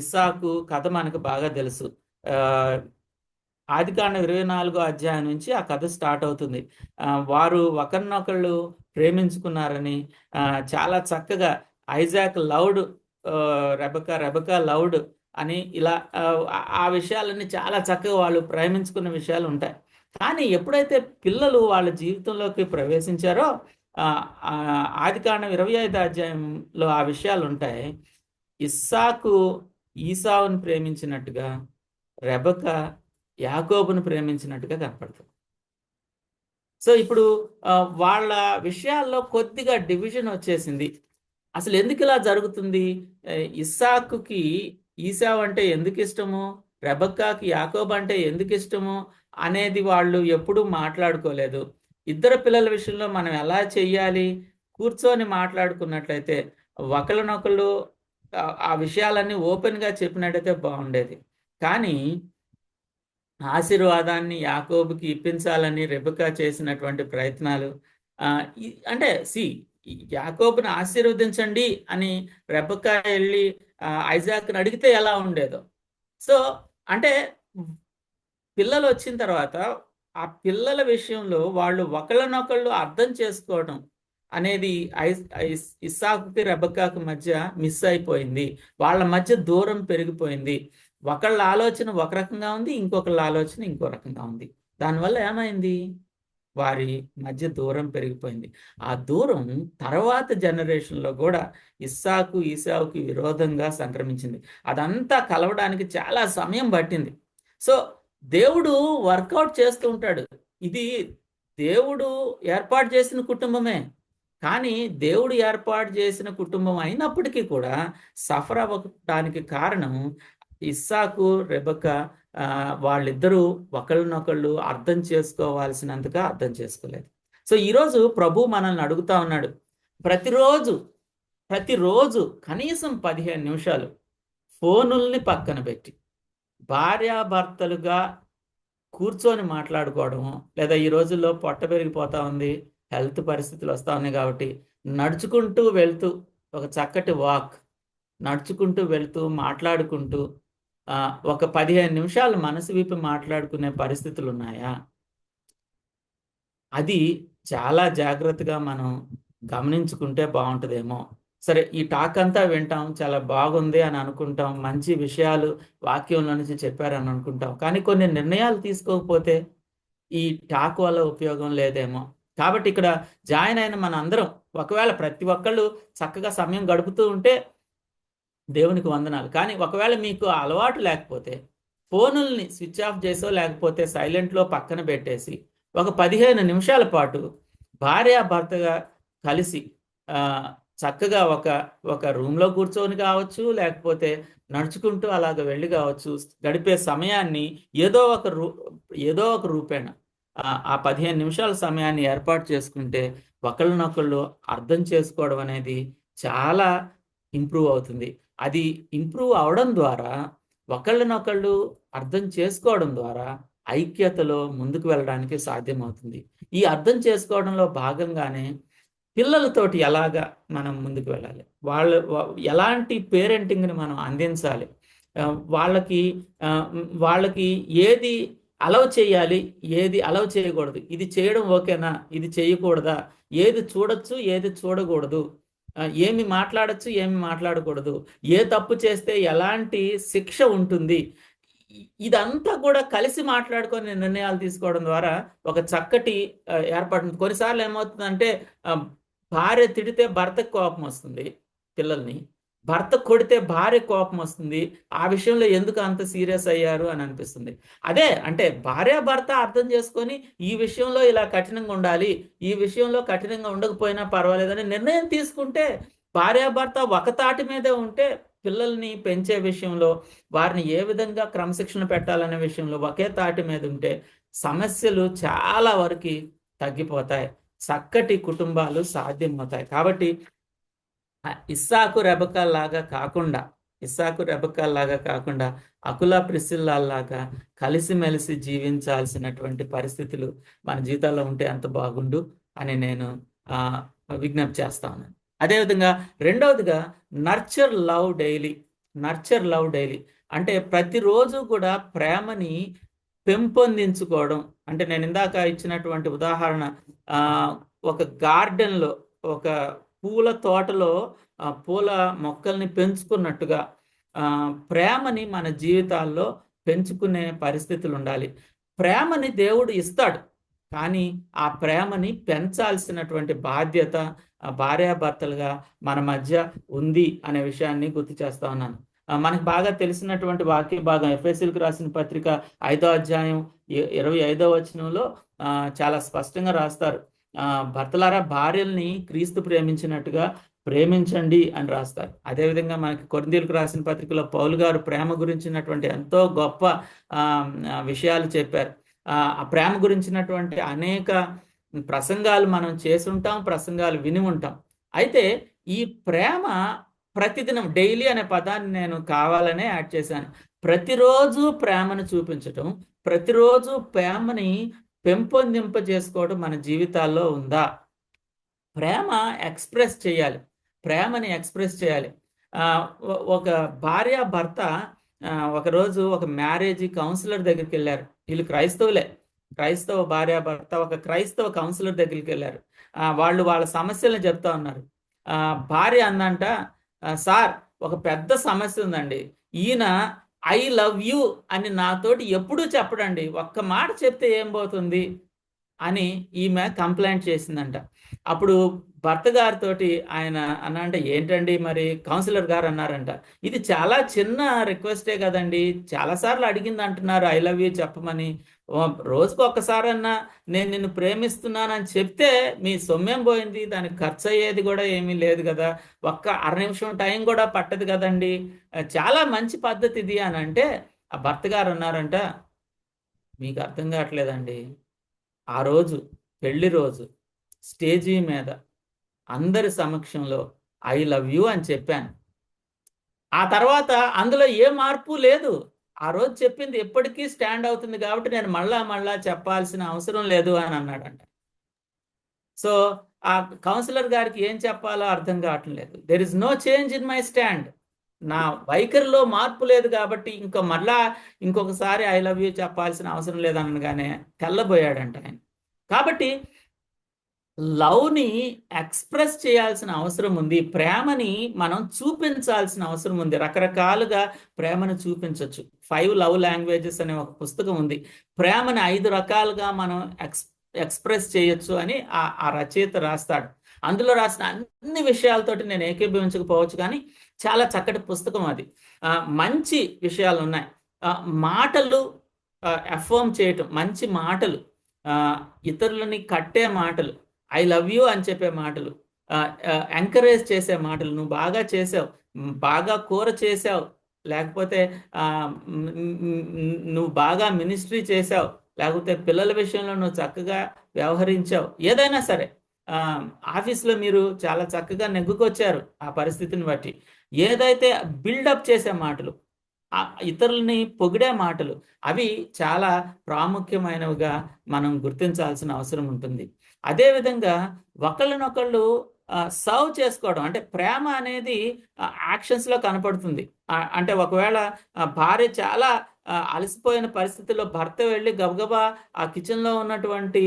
ఇస్సాకు కథ మనకు బాగా తెలుసు. ఆదికాండం 24వ అధ్యాయం నుంచి ఆ కథ స్టార్ట్ అవుతుంది. వారు ఒకరినొకళ్ళు ప్రేమించుకున్నారని, చాలా చక్కగా ఐజాక్ లవ్డ్ రెబెక్క లవ్డ్ అని ఇలా ఆ విషయాలన్నీ చాలా చక్కగా వాళ్ళు ప్రేమించుకున్న విషయాలు ఉంటాయి. కానీ ఎప్పుడైతే పిల్లలు వాళ్ళ జీవితంలోకి ప్రవేశించారో ఆదికాండం 25వ అధ్యాయంలో ఆ విషయాలు ఉంటాయి. ఇస్సాకు ఈసావుని ప్రేమించినట్టుగా రెబెక్క యాకోబును ప్రేమించినట్టుగా కనపడుతుంది. సో ఇప్పుడు వాళ్ళ విషయాల్లో కొద్దిగా డివిజన్ వచ్చేసింది. అసలు ఎందుకు ఇలా జరుగుతుంది? ఇస్సాకుకి ఈసావు అంటే ఎందుకు ఇష్టము, రెబెక్కకి యాకోబు అంటే ఎందుకు ఇష్టము అనేది వాళ్ళు ఎప్పుడూ మాట్లాడుకోలేదు. ఇద్దరు పిల్లల విషయంలో మనం ఎలా చెయ్యాలి కూర్చొని మాట్లాడుకున్నట్లయితే ఒకళ్ళనొకళ్ళు ఆ విషయాలన్నీ ఓపెన్గా చెప్పినట్టయితే బాగుండేది. కానీ ఆశీర్వాదాన్ని యాకోబుకి ఇప్పించాలని రెబెక్క చేసినటువంటి ప్రయత్నాలు అంటే యాకోబుని ఆశీర్వదించండి అని రెబెక్క వెళ్ళి ఐజాక్ని అడిగితే ఎలా ఉండేదో. సో అంటే పిల్లలు వచ్చిన తర్వాత ఆ పిల్లల విషయంలో వాళ్ళు ఒకళ్ళనొకళ్ళు అర్థం చేసుకోవడం అనేది ఇస్సాకుకి రెబెక్కకి మధ్య మిస్ అయిపోయింది. వాళ్ళ మధ్య దూరం పెరిగిపోయింది. ఒకళ్ళ ఆలోచన ఒక రకంగా ఉంది, ఇంకొకళ్ళ ఆలోచన ఇంకో రకంగా ఉంది. దానివల్ల ఏమైంది? వారి మధ్య దూరం పెరిగిపోయింది. ఆ దూరం తర్వాత జనరేషన్లో కూడా ఇస్సాకు ఈసావుకి విరోధంగా సంక్రమించింది. అదంతా కలవడానికి చాలా సమయం పట్టింది. సో దేవుడు వర్కౌట్ చేస్తూ ఉంటాడు. ఇది దేవుడు ఏర్పాటు చేసిన కుటుంబమే. కానీ దేవుడు ఏర్పాటు చేసిన కుటుంబం అయినప్పటికీ కూడా సఫర్ అవ్వడానికి కారణం ఇస్సాకు రెబెక్క వాళ్ళిద్దరూ ఒకళ్ళనొకళ్ళు అర్థం చేసుకోవాల్సినంతగా అర్థం చేసుకోలేదు. సో ఈరోజు ప్రభు మనల్ని అడుగుతా ఉన్నాడు, ప్రతిరోజు కనీసం 15 నిమిషాలు ఫోనుల్ని పక్కన పెట్టి భార్యాభర్తలుగా కూర్చొని మాట్లాడుకోవడము, లేదా ఈ రోజుల్లో పొట్ట పెరిగిపోతా ఉంది, హెల్త్ పరిస్థితులు వస్తూ ఉన్నాయి కాబట్టి నడుచుకుంటూ వెళ్తూ ఒక చక్కటి వాక్, నడుచుకుంటూ వెళ్తూ మాట్లాడుకుంటూ ఒక 15 నిమిషాలు మనసు విప్పి మాట్లాడుకునే పరిస్థితులు ఉన్నాయా? అది చాలా జాగ్రత్తగా మనం గమనించుకుంటే బాగుంటుందేమో. సరే, ఈ టాక్ అంతా వింటాం, చాలా బాగుంది అని అనుకుంటాం, మంచి విషయాలు వాక్యంలో నుంచి చెప్పారని అనుకుంటాం. కానీ కొన్ని నిర్ణయాలు తీసుకోకపోతే ఈ టాక్ వల్ల ఉపయోగం లేదేమో. కాబట్టి ఇక్కడ జాయిన్ అయిన మన అందరం ఒకవేళ ప్రతి ఒక్కళ్ళు చక్కగా సమయం గడుపుతూ ఉంటే దేవునికి వందనాలు. కానీ ఒకవేళ మీకు అలవాటు లేకపోతే ఫోనుల్ని స్విచ్ ఆఫ్ చేసో లేకపోతే సైలెంట్లో పక్కన పెట్టేసి ఒక 15 నిమిషాల పాటు భార్యాభర్తగా కలిసి చక్కగా ఒక రూమ్లో కూర్చొని కావచ్చు, లేకపోతే నడుచుకుంటూ అలాగ వెళ్ళి కావచ్చు, గడిపే సమయాన్ని ఏదో ఒక రూపేణ ఆ 15 నిమిషాల సమయాన్ని ఏర్పాటు చేసుకుంటే ఒకళ్ళనొకళ్ళు అర్థం చేసుకోవడం అనేది చాలా ఇంప్రూవ్ అవుతుంది. అది ఇంప్రూవ్ అవడం ద్వారా, ఒకళ్ళనొకళ్ళు అర్థం చేసుకోవడం ద్వారా ఐక్యతలో ముందుకు వెళ్ళడానికి సాధ్యమవుతుంది. ఈ అర్థం చేసుకోవడంలో భాగంగానే పిల్లలతోటి ఎలాగా మనం ముందుకు వెళ్ళాలి, ఎలాంటి పేరెంటింగ్ని మనం అందించాలి, ఆ, వాళ్ళకి వాళ్ళకి ఏది అలౌ చేయాలి, ఏది అలౌ చేయకూడదు, ఇది చేయడం ఓకేనా, ఇది చేయకూడదా, ఏది చూడొచ్చు, ఏది చూడకూడదు, ఏమి మాట్లాడొచ్చు, ఏమి మాట్లాడకూడదు, ఏ తప్పు చేస్తే ఎలాంటి శిక్ష ఉంటుంది, ఇదంతా కూడా కలిసి మాట్లాడుకొని నిర్ణయాలు తీసుకోవడం ద్వారా ఒక చక్కటి ఏర్పడుతుంది. కొన్నిసార్లు ఏమవుతుందంటే ఆ, భార్య తిడితే భర్తకు కోపం వస్తుంది పిల్లల్ని, భర్త కొడితే భార్య కోపం వస్తుంది, ఆ విషయంలో ఎందుకు అంత సీరియస్ అయ్యారు అని అనిపిస్తుంది. అదే అంటే భార్య భర్త అర్థం చేసుకొని ఈ విషయంలో ఇలా కఠినంగా ఉండాలి, ఈ విషయంలో కఠినంగా ఉండకపోయినా పర్వాలేదని నిర్ణయం తీసుకుంటే, భార్యాభర్త ఒక తాటి మీదే ఉంటే పిల్లల్ని పెంచే విషయంలో, వారిని ఏ విధంగా క్రమశిక్షణ పెట్టాలనే విషయంలో ఒకే తాటి మీద ఉంటే సమస్యలు చాలా వరకు తగ్గిపోతాయి, చక్కటి కుటుంబాలు సాధ్యమవుతాయి. కాబట్టి ఇస్సాకు రెబకాల్లాగా కాకుండా, ఇస్సాకు రెబకాల్లాగా కాకుండా అకుల ప్రిసిల్లాల్లాగా కలిసిమెలిసి జీవించాల్సినటువంటి పరిస్థితులు మన జీవితాల్లో ఉంటే ఎంత బాగుండు అని నేను ఆ, విజ్ఞప్తి చేస్తా ఉన్నాను. అదేవిధంగా రెండవదిగా nurture love daily. Nurture love daily అంటే ప్రతిరోజు కూడా ప్రేమని పెంపొందించుకోవడం. అంటే నేను ఇందాక ఇచ్చినటువంటి ఉదాహరణ, ఆ, ఒక గార్డెన్లో, ఒక పూల తోటలో పూల మొక్కల్ని పెంచుకున్నట్టుగా ప్రేమని మన జీవితాల్లో పెంచుకునే పరిస్థితులు ఉండాలి. ప్రేమని దేవుడు ఇస్తాడు, కానీ ఆ ప్రేమని పెంచాల్సినటువంటి బాధ్యత భార్యాభర్తలుగా మన మధ్య ఉంది అనే విషయాన్ని గుర్తు చేస్తా ఉన్నాను. మనకు బాగా తెలిసినటువంటి వాక్య భాగం ఎఫెసీయులకు రాసిన పత్రిక 5వ అధ్యాయం 25వ వచనంలో చాలా స్పష్టంగా రాస్తారు, భర్తలారా భార్యల్ని క్రీస్తు ప్రేమించినట్టుగా ప్రేమించండి అని రాస్తారు. అదేవిధంగా మనకి కొరింథీయులకు రాసిన పత్రికలో పౌలు గారు ప్రేమ గురించినటువంటి ఎంతో గొప్ప విషయాలు చెప్పారు. ఆ ప్రేమ గురించినటువంటి అనేక ప్రసంగాలు మనం చేసుంటాం, ప్రసంగాలు విని ఉంటాం. అయితే ఈ ప్రేమ ప్రతిదినం, డైలీ అనే పదాన్ని నేను కావాలనే యాడ్ చేశాను. ప్రతిరోజు ప్రేమను చూపించటం, ప్రతిరోజు ప్రేమని పెంపొందింపజేసుకోవడం మన జీవితాల్లో ఉందా? ప్రేమ ఎక్స్ప్రెస్ చేయాలి, ప్రేమని ఎక్స్ప్రెస్ చేయాలి. ఒక భార్య భర్త ఒకరోజు ఒక మ్యారేజ్ కౌన్సిలర్ దగ్గరికి వెళ్ళారు. వీళ్ళు క్రైస్తవులే, క్రైస్తవ భార్య భర్త ఒక క్రైస్తవ కౌన్సిలర్ దగ్గరికి వెళ్ళారు. వాళ్ళు వాళ్ళ సమస్యలను చెప్తా ఉన్నారు. భార్య అందంట, సార్ ఒక పెద్ద సమస్య ఉందండి, ఈయన ఐ లవ్ యూ అని నాతోటి ఎప్పుడూ చెప్పడండి, ఒక్క మాట చెప్తే ఏం పోతుంది అని ఈమె కంప్లైంట్ చేసిందంట. అప్పుడు భర్త గారితో ఆయన అన్నంటే, ఏంటండి మరి, కౌన్సిలర్ గారు అన్నారంట, ఇది చాలా చిన్న రిక్వెస్టే కదండి, చాలాసార్లు అడిగింది అంటున్నారు ఐ లవ్ యూ చెప్పమని, రోజుకు ఒక్కసారన్నా నేను నిన్ను ప్రేమిస్తున్నానని చెప్తే మీ సొమ్మేం పోయింది, దానికి ఖర్చు అయ్యేది కూడా ఏమీ లేదు కదా, ఒక్క అర నిమిషం టైం కూడా పట్టదు కదండి, చాలా మంచి పద్ధతి ఇది అని అంటే, ఆ భర్త గారు అన్నారంట, మీకు అర్థం కావట్లేదండి, ఆ రోజు పెళ్లి రోజు స్టేజీ మీద అందరి సమక్షంలో ఐ లవ్ యూ అని చెప్పాను, ఆ తర్వాత అందులో ఏ మార్పు లేదు, ఆ రోజు చెప్పింది ఎప్పటికీ స్టాండ్ అవుతుంది కాబట్టి నేను మళ్ళా చెప్పాల్సిన అవసరం లేదు అని అన్నాడంట. సో ఆ కౌన్సిలర్ గారికి ఏం చెప్పాలో అర్థం కావట్లేదు. There is no change in my stand, నా వైఖరిలో మార్పు లేదు కాబట్టి ఇంకొకసారి ఐ లవ్ యూ చెప్పాల్సిన అవసరం లేదనగానే తెల్లబోయాడంట ఆయన. కాబట్టి లవ్ని ఎక్స్ప్రెస్ చేయాల్సిన అవసరం ఉంది, ప్రేమని మనం చూపించాల్సిన అవసరం ఉంది. రకరకాలుగా ప్రేమను చూపించవచ్చు. 5 లవ్ లాంగ్వేజెస్ అనే ఒక పుస్తకం ఉంది. ప్రేమని 5 రకాలుగా మనం ఎక్స్ప్రెస్ చేయొచ్చు అని ఆ రచయిత రాస్తాడు. అందులో రాసిన అన్ని విషయాలతోటి నేను ఏకీభవించకపోవచ్చు, కానీ చాలా చక్కటి పుస్తకం అది. మంచి విషయాలు ఉన్నాయి. మాటలు అఫర్మ్ చేయటం, మంచి మాటలు, ఇతరులని కట్టే మాటలు, ఐ లవ్ యూ అని చెప్పే మాటలు, ఎంకరేజ్ చేసే మాటలు, నువ్వు బాగా చేసావు, బాగా కూర చేసావు, లేకపోతే నువ్వు బాగా మినిస్ట్రీ చేసావు, లేకపోతే పిల్లల విషయంలో నువ్వు చక్కగా వ్యవహరించావు, ఏదైనా సరే, ఆఫీస్లో మీరు చాలా చక్కగా నెగ్గుకొచ్చారు ఆ పరిస్థితిని బట్టి, ఏదైతే బిల్డప్ చేసే మాటలు, ఆ ఇతరులని పొగిడే మాటలు అవి చాలా ప్రాముఖ్యమైనవిగా మనం గుర్తించాల్సిన అవసరం ఉంటుంది. అదేవిధంగా ఒకళ్ళనొకళ్ళు సర్వ్ చేసుకోవడం, అంటే ప్రేమ అనేది యాక్షన్స్లో కనపడుతుంది. అంటే ఒకవేళ భార్య చాలా అలసిపోయిన పరిస్థితుల్లో భర్త వెళ్ళి గబగబా ఆ కిచెన్లో ఉన్నటువంటి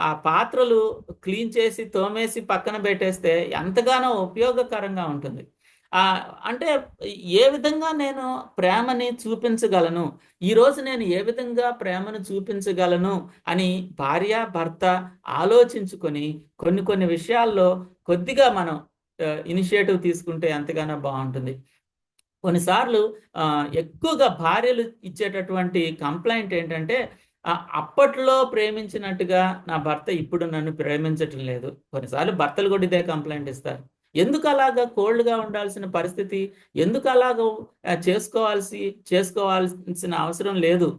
ఆ పాత్రలు క్లీన్ చేసి తోమేసి పక్కన పెట్టేస్తే ఎంతగానో ఉపయోగకరంగా ఉంటుంది. ఆ అంటే ఏ విధంగా నేను ప్రేమని చూపించగలను, ఈరోజు నేను ఏ విధంగా ప్రేమను చూపించగలను అని భార్య భర్త ఆలోచించుకొని కొన్ని కొన్ని విషయాల్లో కొద్దిగా మనం ఇనిషియేటివ్ తీసుకుంటే ఎంతగానో బాగుంటుంది. కొన్నిసార్లు ఎక్కువగా భార్యలు ఇచ్చేటటువంటి కంప్లైంట్ ఏంటంటే, అప్పట్లో ప్రేమించినట్టుగా నా భర్త ఇప్పుడు నన్ను ప్రేమించటం లేదు. కొన్నిసార్లు భర్తలు కూడా ఇదే కంప్లైంట్ ఇస్తారు. ఎందుకు అలాగా కోల్డ్గా ఉండాల్సిన పరిస్థితి, ఎందుకు అలాగ చేసుకోవాల్సిన అవసరం లేదు.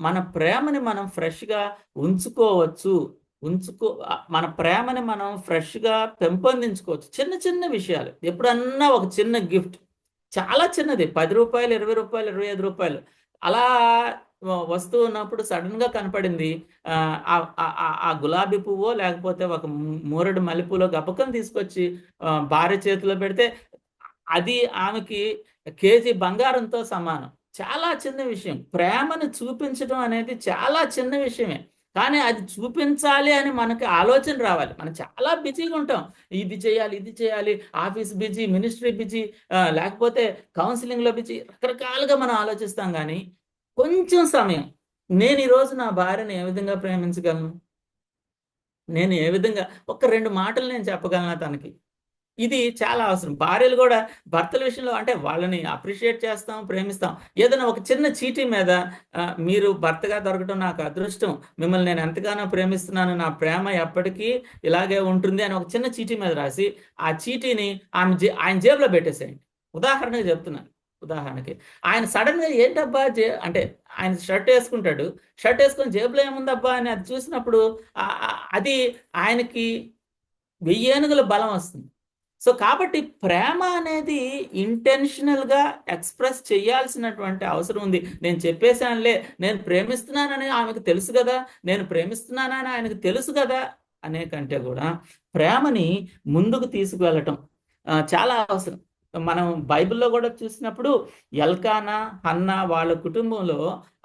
మన ప్రేమని మనం ఫ్రెష్గా ఉంచుకోవచ్చు. మన ప్రేమని మనం ఫ్రెష్గా పెంపొందించుకోవచ్చు. చిన్న చిన్న విషయాలు, ఎప్పుడన్నా ఒక చిన్న గిఫ్ట్, చాలా చిన్నది, రూ. 10, రూ. 20, రూ. 25 అలా వస్తూ ఉన్నప్పుడు సడన్ గా కనపడింది. ఆ గులాబీ పువ్వో లేకపోతే ఒక మూరెడు మల్లెపూలో గబక్కన తీసుకొచ్చి భార్య చేతిలో పెడితే అది ఆమెకి కేజీ బంగారంతో సమానం. చాలా చిన్న విషయం. ప్రేమను చూపించడం అనేది చాలా చిన్న విషయమే. కానీ అది చూపించాలి అని మనకి ఆలోచన రావాలి. మనం చాలా బిజీగా ఉంటాం. ఇది చేయాలి, ఇది చేయాలి, ఆఫీస్ బిజీ, మినిస్ట్రీ బిజీ, లేకపోతే కౌన్సిలింగ్లో బిజీ, రకరకాలుగా మనం ఆలోచిస్తాం. కానీ కొంచెం సమయం, నేను ఈరోజు నా భార్యను ఏ విధంగా ప్రేమించగలను, నేను ఏ విధంగా ఒక 2 మాటలు నేను చెప్పగలనా తనకి, ఇది చాలా అవసరం. భార్యలు కూడా భర్తల విషయంలో అంటే వాళ్ళని అప్రిషియేట్ చేస్తాం, ప్రేమిస్తాం. ఏదైనా ఒక చిన్న చీటీ మీద మీరు భర్తగా దొరకడం నాకు అదృష్టం, మిమ్మల్ని నేను ఎంతగానో ప్రేమిస్తున్నాను, నా ప్రేమ ఎప్పటికీ ఇలాగే ఉంటుంది అని ఒక చిన్న చీటీ మీద రాసి ఆ చీటీని ఆయన జేబులో పెట్టేసేయండి. ఉదాహరణకి చెప్తున్నాను. ఉదాహరణకి ఆయన సడన్ గా ఏంటబ్బా అంటే ఆయన షర్ట్ వేసుకుంటాడు, షర్ట్ వేసుకొని జేబులో ఏముందబ్బా అని అది చూసినప్పుడు అది ఆయనకి 1000 ఏనుగుల బలం వస్తుంది. సో కాబట్టి ప్రేమ అనేది ఇంటెన్షనల్గా ఎక్స్ప్రెస్ చేయాల్సినటువంటి అవసరం ఉంది. నేను చెప్పేశానులే, నేను ప్రేమిస్తున్నానని ఆమెకు తెలుసు కదా, నేను ప్రేమిస్తున్నానని ఆయనకు తెలుసు కదా అనే కంటే కూడా ప్రేమని ముందుకు తీసుకువెళ్ళటం చాలా అవసరం. మనం బైబిల్లో కూడా చూసినప్పుడు ఎల్కానా హన్నా వాళ్ళ కుటుంబంలో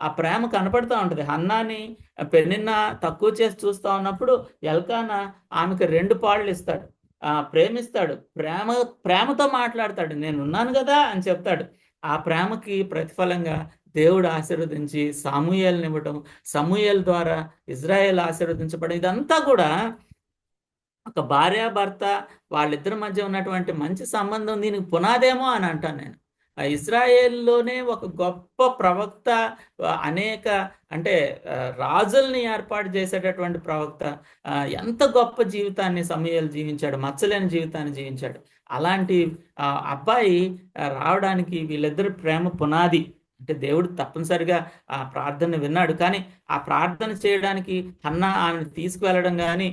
ఆ ప్రేమ కనపడుతూ ఉంటుంది. హన్నాని పెనిన్నా తక్కువ చేసి చూస్తూ ఉన్నప్పుడు ఎల్కానా ఆమెకు 2 పాళ్ళు ఇస్తాడు, ప్రేమిస్తాడు, ప్రేమతో మాట్లాడతాడు, నేను ఉన్నాను కదా అని చెప్తాడు. ఆ ప్రేమకి ప్రతిఫలంగా దేవుడు ఆశీర్వదించి సమూయేలుని ఇవ్వటం, సమూయేలు ద్వారా ఇజ్రాయేల్ ఆశీర్వదించబడడం, ఇదంతా కూడా ఒక భార్యాభర్త వాళ్ళిద్దరి మధ్య ఉన్నటువంటి మంచి సంబంధం దీనికి పునాదేమో అని అంటాను నేను. ఇజ్రాయేల్లోనే ఒక గొప్ప ప్రవక్త, అనేక అంటే రాజుల్ని ఏర్పాటు చేసేటటువంటి ప్రవక్త, ఎంత గొప్ప జీవితాన్ని సమూయేలు జీవించాడు, మచ్చలేని జీవితాన్ని జీవించాడు. అలాంటి అబ్బాయి రావడానికి వీళ్ళిద్దరి ప్రేమ పునాది. అంటే దేవుడు తప్పనిసరిగా ఆ ప్రార్థన విన్నాడు, కానీ ఆ ప్రార్థన చేయడానికి హన్నా ఆమెను తీసుకువెళ్ళడం కానీ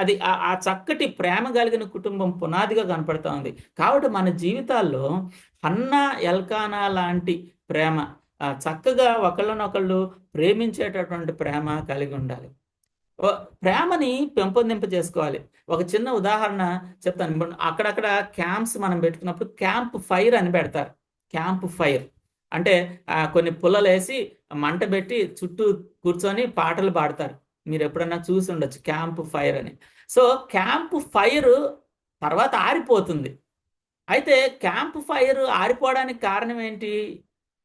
అది ఆ చక్కటి ప్రేమ కలిగిన కుటుంబం పునాదిగా కనపడుతూ ఉంది. కాబట్టి మన జీవితాల్లో హన్నా ఎల్కానా లాంటి ప్రేమ, చక్కగా ఒకళ్ళనొకళ్ళు ప్రేమించేటటువంటి ప్రేమ కలిగి ఉండాలి. ప్రేమని పెంపొందింప చేసుకోవాలి. ఒక చిన్న ఉదాహరణ చెప్తాను. అక్కడక్కడ క్యాంప్స్ మనం పెట్టుకున్నప్పుడు క్యాంప్ ఫైర్ అని పెడతారు. క్యాంప్ ఫైర్ అంటే కొన్ని పుల్లలు వేసి మంట పెట్టి చుట్టూ కూర్చొని పాటలు పాడతారు. మీరు ఎప్పుడన్నా చూసి ఉండొచ్చు క్యాంప్ ఫైర్ అని. సో క్యాంప్ ఫైర్ తర్వాత ఆరిపోతుంది. అయితే క్యాంప్ ఫైర్ ఆరిపోవడానికి కారణం ఏంటి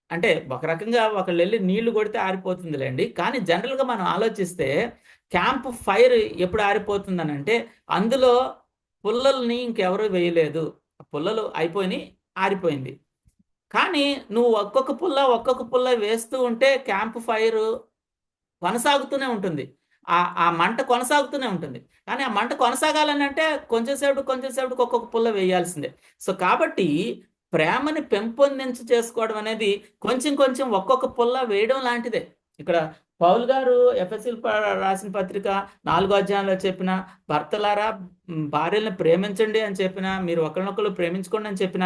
అంటే, ఒక రకంగా ఒకళ్ళు వెళ్ళి నీళ్లు కొడితే ఆరిపోతుందిలేండి, కానీ జనరల్గా మనం ఆలోచిస్తే క్యాంప్ ఫైర్ ఎప్పుడు ఆరిపోతుందని అంటే, అందులో పుల్లల్ని ఇంకెవరు వేయలేదు, పుల్లలు అయిపోయినాయి, ఆరిపోయింది. కానీ నువ్వు ఒక్కొక్క పుల్ల వేస్తూ ఉంటే క్యాంప్ ఫైర్ కొనసాగుతూనే ఉంటుంది, ఆ మంట కొనసాగుతూనే ఉంటుంది. కానీ ఆ మంట కొనసాగాలని అంటే కొంచెం సేపటికి ఒక్కొక్క పుల్ల వేయాల్సిందే. సో కాబట్టి ప్రేమని చేసుకోవడం అనేది కొంచెం ఒక్కొక్క పుల్ల వేయడం లాంటిదే. ఇక్కడ పౌలు గారు ఎఫెసీయులు రాసిన పత్రిక 4వ అధ్యాయంలో చెప్పిన, భర్తలారా భార్యలను ప్రేమించండి అని చెప్పిన, మీరు ఒకరినొకరు ప్రేమించుకోండి అని చెప్పిన,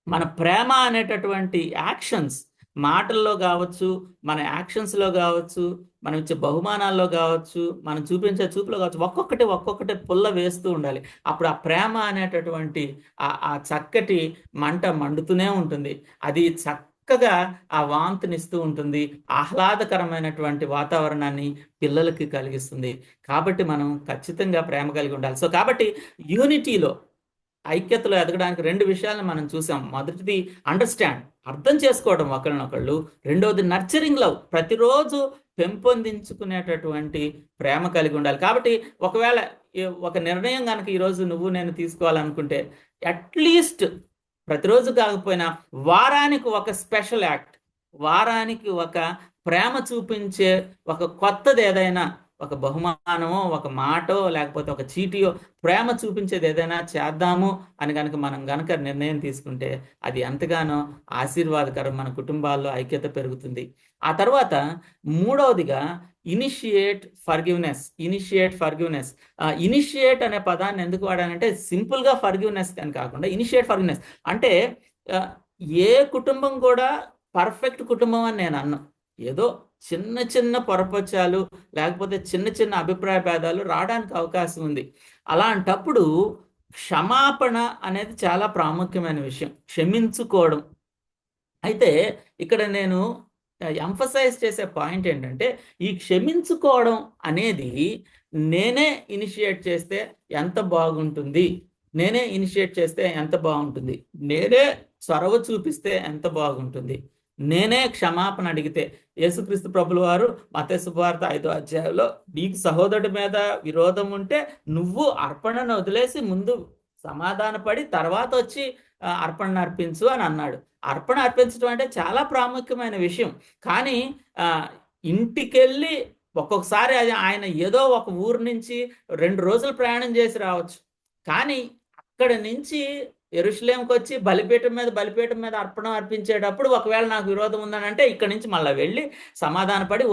మన ప్రేమ అనేటటువంటి యాక్షన్స్ మాటల్లో కావచ్చు, మన యాక్షన్స్లో కావచ్చు, మనం ఇచ్చే బహుమానాల్లో కావచ్చు, మనం చూపించే చూపులో కావచ్చు, ఒక్కొక్కటి పుల్ల వేస్తూ ఉండాలి. అప్పుడు ఆ ప్రేమ అనేటటువంటి ఆ చక్కటి మంట మండుతూనే ఉంటుంది. అది చక్కగా ఆ వాంతినిస్తూ ఉంటుంది. ఆహ్లాదకరమైనటువంటి వాతావరణాన్ని పిల్లలకి కలిగిస్తుంది. కాబట్టి మనం ఖచ్చితంగా ప్రేమ కలిగి ఉండాలి. సో కాబట్టి యూనిటీలో, ఐక్యతలో ఎదగడానికి రెండు విషయాలను మనం చూసాం. మొదటిది అండర్స్టాండ్, అర్థం చేసుకోవడం ఒకళ్ళనొకళ్ళు. రెండవది నర్చరింగ్ లవ్, ప్రతిరోజు పెంపొందించుకునేటటువంటి ప్రేమ కలిగి ఉండాలి. కాబట్టి ఒకవేళ ఒక నిర్ణయం కనుక ఈరోజు నువ్వు నేను తీసుకోవాలనుకుంటే, అట్లీస్ట్ ప్రతిరోజు కాకపోయినా వారానికి ఒక స్పెషల్ యాక్ట్, వారానికి ఒక ప్రేమ చూపించే ఒక కొత్తది ఏదైనా, ఒక బహుమానమో, ఒక మాటో, లేకపోతే ఒక చీటియో, ప్రేమ చూపించేది ఏదైనా చేద్దాము అని కనుక మనం గనక నిర్ణయం తీసుకుంటే అది ఎంతగానో ఆశీర్వాదకరం. మన కుటుంబాల్లో ఐక్యత పెరుగుతుంది. ఆ తర్వాత మూడవదిగా ఇనిషియేట్ ఫర్గివ్నెస్. ఇనిషియేట్ అనే పదాన్ని ఎందుకు వాడానంటే, సింపుల్గా ఫర్గివ్నెస్ అని కాకుండా ఇనిషియేట్ ఫర్గివ్నెస్ అంటే, ఆ, ఏ కుటుంబం కూడా పర్ఫెక్ట్ కుటుంబం అని నేను అన్నా. ఏదో చిన్న చిన్న పొరపచ్చాలు, లేకపోతే చిన్న చిన్న అభిప్రాయ భేదాలు రావడానికి అవకాశం ఉంది. అలాంటప్పుడు క్షమాపణ అనేది చాలా ప్రాముఖ్యమైన విషయం, క్షమించుకోవడం. అయితే ఇక్కడ నేను ఎంఫసైజ్ చేసే పాయింట్ ఏంటంటే, ఈ క్షమించుకోవడం అనేది నేనే ఇనిషియేట్ చేస్తే ఎంత బాగుంటుంది, నేనే ఇనిషియేట్ చేస్తే ఎంత బాగుంటుంది, నేనే చొరవ చూపిస్తే ఎంత బాగుంటుంది, నేనే క్షమాపణ అడిగితే. యేసుక్రీస్తు ప్రభుల వారు మత్తయి సువార్త 5వ అధ్యాయంలో, నీకు సహోదరుడి మీద విరోధం ఉంటే నువ్వు అర్పణను వదిలేసి ముందు సమాధానపడి తర్వాత వచ్చి అర్పణను అర్పించు అని అన్నాడు. అర్పణ అర్పించడం అంటే చాలా ప్రాముఖ్యమైన విషయం. కానీ ఇంటికెళ్ళి ఒక్కొక్కసారి అది ఆయన ఏదో ఒక ఊరు నుంచి 2 రోజులు ప్రయాణం చేసి రావచ్చు. కానీ అక్కడ నుంచి యెరూషలేంకి వచ్చి బలిపీఠం మీద అర్పణ అర్పించేటప్పుడు ఒకవేళ నాకు విరోధం ఉందని అంటే, ఇక్కడి నుంచి మళ్ళీ వెళ్ళి సమాధానపడి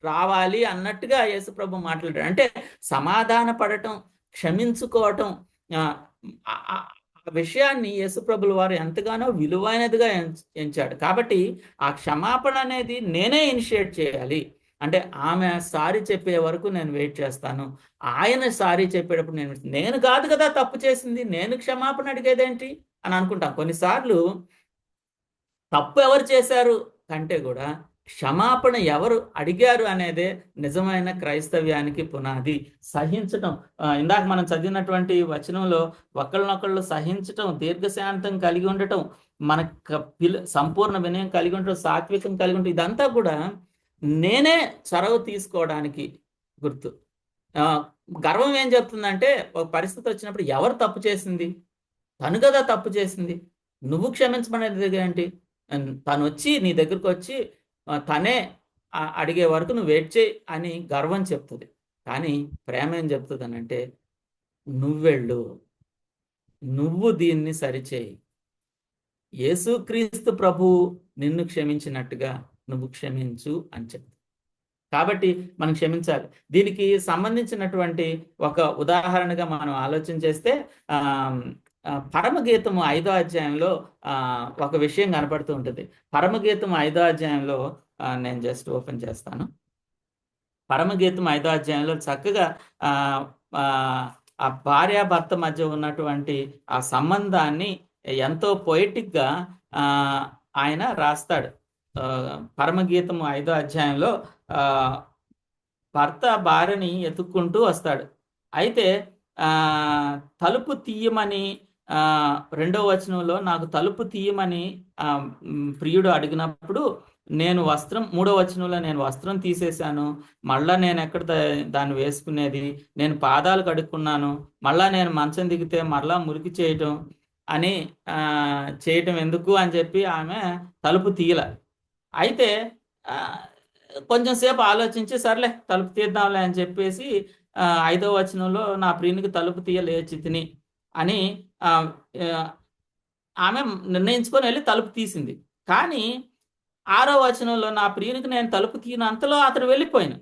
రావాలి అన్నట్టుగా యేసుప్రభు మాట్లాడాడు. అంటే సమాధాన పడటం, క్షమించుకోవటం, ఆ విషయాన్ని యేసుప్రభుల వారు ఎంతగానో విలువైనదిగా ఎంచాడు. కాబట్టి ఆ క్షమాపణ అనేది నేనే ఇనిషియేట్ చేయాలి. అంటే ఆమె సారీ చెప్పే వరకు నేను వెయిట్ చేస్తాను, ఆయన సారీ చెప్పేటప్పుడు నేను కాదు కదా తప్పు చేసింది, నేను క్షమాపణ అడిగేదేంటి అని అనుకుంటాం. కొన్నిసార్లు తప్పు ఎవరు చేశారు కంటే కూడా క్షమాపణ ఎవరు అడిగారు అనేదే నిజమైన క్రైస్తవ్యానికి పునాది. సహించటం, ఇందాక మనం చదివినటువంటి వచనంలో ఒకళ్ళనొకళ్ళు సహించటం, దీర్ఘశాంతం కలిగి ఉండటం, మన సంపూర్ణ వినయం కలిగి ఉండటం, సాత్వికం కలిగి ఉండటం, ఇదంతా కూడా నేనే చొరవ తీసుకోవడానికి గుర్తు. గర్వం ఏం చెప్తుందంటే, ఒక పరిస్థితి వచ్చినప్పుడు ఎవరు తప్పు చేసింది, తను కదా తప్పు చేసింది, నువ్వు క్షమించమనేది ఏంటి, తను వచ్చి నీ దగ్గరకు వచ్చి తనే అడిగే వరకు నువ్వు వెయిట్ చేయి అని గర్వం చెప్తుంది. కానీ ప్రేమ ఏం చెప్తుంది అంటే, నువ్వెళ్ళు, నువ్వు దీన్ని సరిచేయి, యేసుక్రీస్తు ప్రభు నిన్ను క్షమించినట్టుగా నువ్వు క్షమించు అని చెప్తుంది. కాబట్టి మనం క్షమించాలి. దీనికి సంబంధించినటువంటి ఒక ఉదాహరణగా మనం ఆలోచన చేస్తే, పరమగీతము 5వ అధ్యాయంలో ఒక విషయం కనపడుతూ ఉంటుంది. పరమగీతం 5వ అధ్యాయంలో నేను జస్ట్ ఓపెన్ చేస్తాను. పరమగీతం 5వ అధ్యాయంలో చక్కగా ఆ భార్యాభర్త మధ్య ఉన్నటువంటి ఆ సంబంధాన్ని ఎంతో పొయిటిక్గా ఆయన రాస్తాడు. పరమగీతం 5వ అధ్యాయంలో భర్త భార్యని ఎత్తుక్కుంటూ వస్తాడు. అయితే తలుపు తీయమని 2వ వచనంలో, నాకు తలుపు తీయమని ప్రియుడు అడిగినప్పుడు నేను 3వ వచనంలో, నేను వస్త్రం తీసేశాను, మళ్ళా నేను ఎక్కడ దాన్ని వేసుకునేది, నేను పాదాలు కడుక్కున్నాను, మళ్ళా నేను మంచం దిగితే మళ్ళా మురికి చేయటం అని చేయటం ఎందుకు అని చెప్పి ఆమె తలుపు తీయల. అయితే కొంచెం సేపు ఆలోచించి, సర్లే తలుపు తీద్దాంలే అని చెప్పేసి 5వ వచనంలో, నా ప్రియునికి తలుపు తీయలేచి తిని అని ఆమె నిర్ణయించుకొని వెళ్ళి తలుపు తీసింది. కానీ 6వ వచనంలో, నా ప్రియునికి నేను తలుపు తీయను అంతలో అతడు వెళ్ళిపోయాను.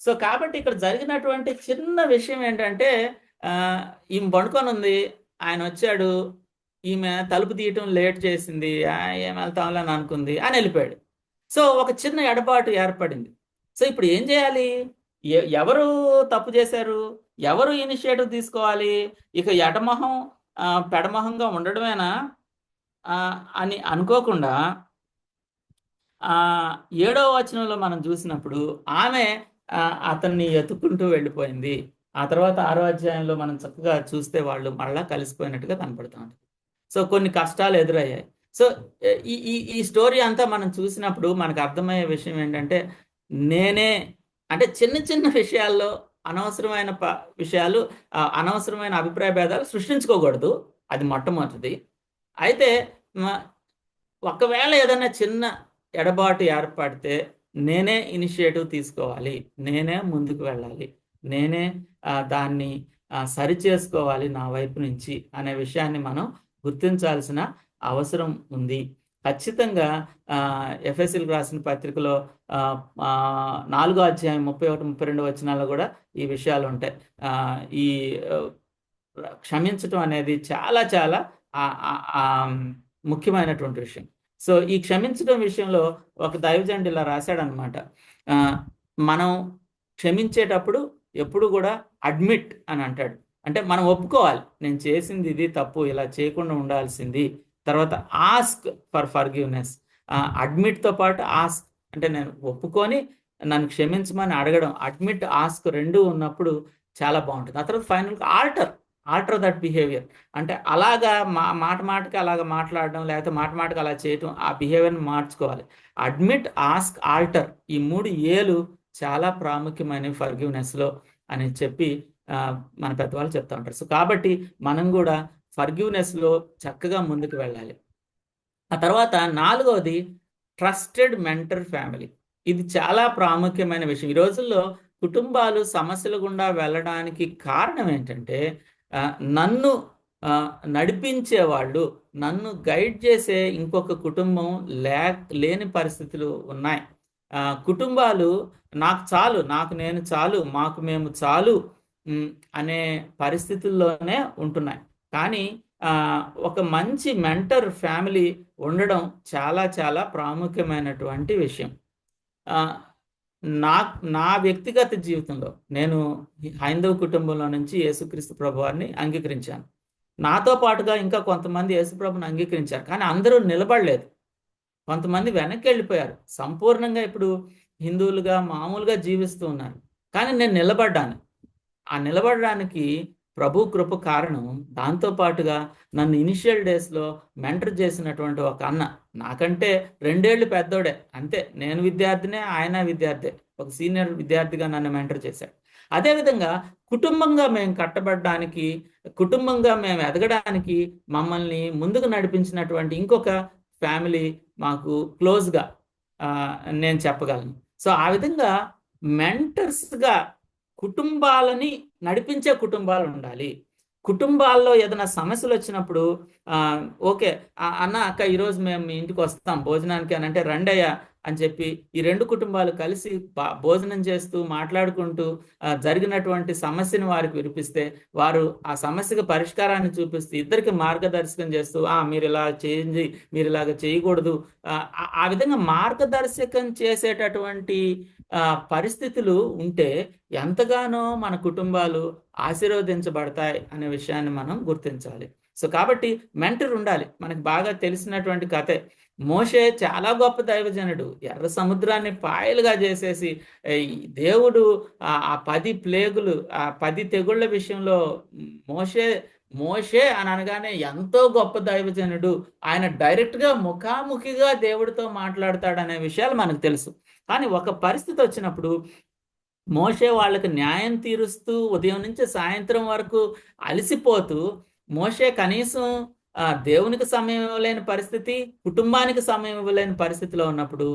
సో కాబట్టి ఇక్కడ జరిగినటువంటి చిన్న విషయం ఏంటంటే, ఈమె పడుకొని ఉంది, ఆయన వచ్చాడు, ఈమె తలుపు తీయటం లేట్ చేసింది, ఏం వెళ్తాంలే అని అనుకుంది అని వెళ్ళిపోయాడు. సో ఒక చిన్న ఎడబాటు ఏర్పడింది. సో ఇప్పుడు ఏం చేయాలి? ఎవరు తప్పు చేశారు? ఎవరు ఇనిషియేటివ్ తీసుకోవాలి? ఇక ఎడమొహం పెడమొహంగా ఉండడమేనా ఆ, అని అనుకోకుండా ఆ 7వ వచనంలో మనం చూసినప్పుడు ఆమె ఆ, అతన్ని ఎత్తుకుంటూ వెళ్ళిపోయింది. ఆ తర్వాత 6వ అధ్యాయంలో మనం చక్కగా చూస్తే వాళ్ళు మళ్ళా కలిసిపోయినట్టుగా కనపడుతూ ఉంటుంది. సో కొన్ని కష్టాలు ఎదురయ్యాయి. సో ఈ ఈ ఈ స్టోరీ అంతా మనం చూసినప్పుడు మనకు అర్థమయ్యే విషయం ఏంటంటే, నేనే అంటే చిన్న చిన్న విషయాల్లో అనవసరమైన విషయాలు, అనవసరమైన అభిప్రాయ భేదాలు సృష్టించుకోకూడదు. అది మొట్టమొదటిది. అయితే మ- ఒకవేళ ఏదైనా చిన్న ఎడబాటు ఏర్పడితే నేనే ఇనిషియేటివ్ తీసుకోవాలి, నేనే ముందుకు వెళ్ళాలి, నేనే దాన్ని సరి చేసుకోవాలి నా వైపు నుంచి అనే విషయాన్ని మనం గుర్తించాల్సిన అవసరం ఉంది. ఖచ్చితంగా ఆ, ఎఫెసీయులకు రాసిన పత్రికలో ఆ, ఆ, 4వ అధ్యాయం 31, 32 వచనాల్లో కూడా ఈ విషయాలు ఉంటాయి. ఈ ఆ, క్షమించటం అనేది చాలా చాలా ఆ, ఆ, ఆ, ముఖ్యమైనటువంటి విషయం. సో ఈ క్షమించడం విషయంలో ఒక దైవజనుడు ఇలా రాశాడనమాట. ఆ, మనం క్షమించేటప్పుడు ఎప్పుడు కూడా అడ్మిట్ అని అంటాడు. అంటే మనం ఒప్పుకోవాలి, నేను చేసింది ఇది తప్పు, ఇలా చేయకుండా ఉండాల్సింది. తర్వాత ఆస్క్ ఫర్ ఫర్గివ్నెస్. అడ్మిట్తో పాటు ఆస్క్, అంటే నేను ఒప్పుకొని నన్ను క్షమించమని అడగడం, అడ్మిట్ ఆస్క్ రెండు ఉన్నప్పుడు చాలా బాగుంటుంది. ఆ తర్వాత ఫైనల్గా ఆల్టర్ దట్ బిహేవియర్. అంటే అలాగా మాట మాటకి అలాగ మాట్లాడడం, లేకపోతే మాట మాటకి అలా చేయటం, ఆ బిహేవియర్ని మార్చుకోవాలి. అడ్మిట్, ఆస్క్, ఆల్టర్, ఈ 3 ఏలు చాలా ప్రాముఖ్యమైనవి ఫర్గివ్నెస్లో అని చెప్పి ఆ, మన పెద్దవాళ్ళు చెప్తా ఉంటారు. సో కాబట్టి మనం కూడా ఫర్గివ్నెస్లో చక్కగా ముందుకు వెళ్ళాలి. ఆ తర్వాత 4వది ట్రస్టెడ్ మెంటర్ ఫ్యామిలీ. ఇది చాలా ప్రాముఖ్యమైన విషయం. ఈ రోజుల్లో కుటుంబాలు సమస్యల గుండా వెళ్ళడానికి కారణం ఏంటంటే, ఆ, నన్ను నడిపించే వాళ్ళు, నన్ను గైడ్ చేసే ఇంకొక కుటుంబం లేని పరిస్థితులు ఉన్నాయి. కుటుంబాలు నాకు చాలు, నాకు నేను చాలు, మాకు మేము చాలు ఉమ్, అనే పరిస్థితుల్లోనే ఉంటున్నాయి. కానీ ఆ, ఒక మంచి మెంటర్ ఫ్యామిలీ ఉండడం చాలా చాలా ప్రాముఖ్యమైనటువంటి విషయం. ఆ, నా నా వ్యక్తిగత జీవితంలో నేను హైందవ కుటుంబంలో నుంచి యేసుక్రీస్తు ప్రభువారిని అంగీకరించాను. నాతో పాటుగా ఇంకా కొంతమంది యేసుప్రభుని అంగీకరించారు, కానీ అందరూ నిలబడలేదు. కొంతమంది వెనక్కి వెళ్ళిపోయారు, సంపూర్ణంగా ఇప్పుడు హిందువులుగా మామూలుగా జీవిస్తూ ఉన్నారు. కానీ నేను నిలబడ్డాను. ఆ నిలబడడానికి ప్రభు కృప కారణం. దాంతో పాటుగా నన్ను ఇనిషియల్ డేస్లో మెంటర్ చేసినటువంటి ఒక అన్న, నాకంటే 2 ఏళ్ళు పెద్దోడే అంతే. నేను విద్యార్థినే, ఆయన విద్యార్థి, ఒక సీనియర్ విద్యార్థిగా నన్ను మెంటర్ చేశాడు. అదేవిధంగా కుటుంబంగా మేము కట్టబడడానికి, కుటుంబంగా మేము ఎదగడానికి మమ్మల్ని ముందుకు నడిపించినటువంటి ఇంకొక ఫ్యామిలీ మాకు క్లోజ్గా నేను చెప్పగలను. సో ఆ విధంగా మెంటర్స్గా కుటుంబాలని నడిపించే కుటుంబాలు ఉండాలి. కుటుంబాల్లో ఏదైనా సమస్యలు వచ్చినప్పుడు ఆ, ఓకే, అన్న అక్క ఈరోజు మేము మీ ఇంటికి వస్తాం భోజనానికి అని అంటే రండయ్యా అని చెప్పి ఈ 2 కుటుంబాలు కలిసి భోజనం చేస్తూ మాట్లాడుకుంటూ జరిగినటువంటి సమస్యను వారికి వినిపిస్తే, వారు ఆ సమస్యకు పరిష్కారాన్ని చూపిస్తూ ఇద్దరికి మార్గదర్శకం చేస్తూ మీరు ఇలా చేయండి, మీరు ఇలాగ చేయకూడదు, ఆ విధంగా మార్గదర్శకం చేసేటటువంటి ఆ, పరిస్థితులు ఉంటే ఎంతగానో మన కుటుంబాలు ఆశీర్వదించబడతాయి అనే విషయాన్ని మనం గుర్తించాలి. సో కాబట్టి మెంటర్ ఉండాలి. మనకు బాగా తెలిసినటువంటి కథే. మోషే చాలా గొప్ప దైవజనుడు, ఎర్ర సముద్రాన్ని పాయలుగా చేసేసి ఈ దేవుడు ఆ 10 ప్లేగులు, ఆ 10 తెగుళ్ళ విషయంలో మోషే మోషే అని అనగానే ఎంతో గొప్ప దైవజనుడు, ఆయన డైరెక్ట్గా ముఖాముఖిగా దేవుడితో మాట్లాడతాడనే విషయాలు మనకు తెలుసు. కానీ ఒక పరిస్థితి వచ్చినప్పుడు మోషే వాళ్ళకి న్యాయం తీరుస్తూ ఉదయం నుంచి సాయంత్రం వరకు అలసిపోతూ, మోషే కనీసం దేవునికి సమయం ఇవ్వలేని పరిస్థితి, కుటుంబానికి సమయం ఇవ్వలేని పరిస్థితిలో ఉన్నప్పుడు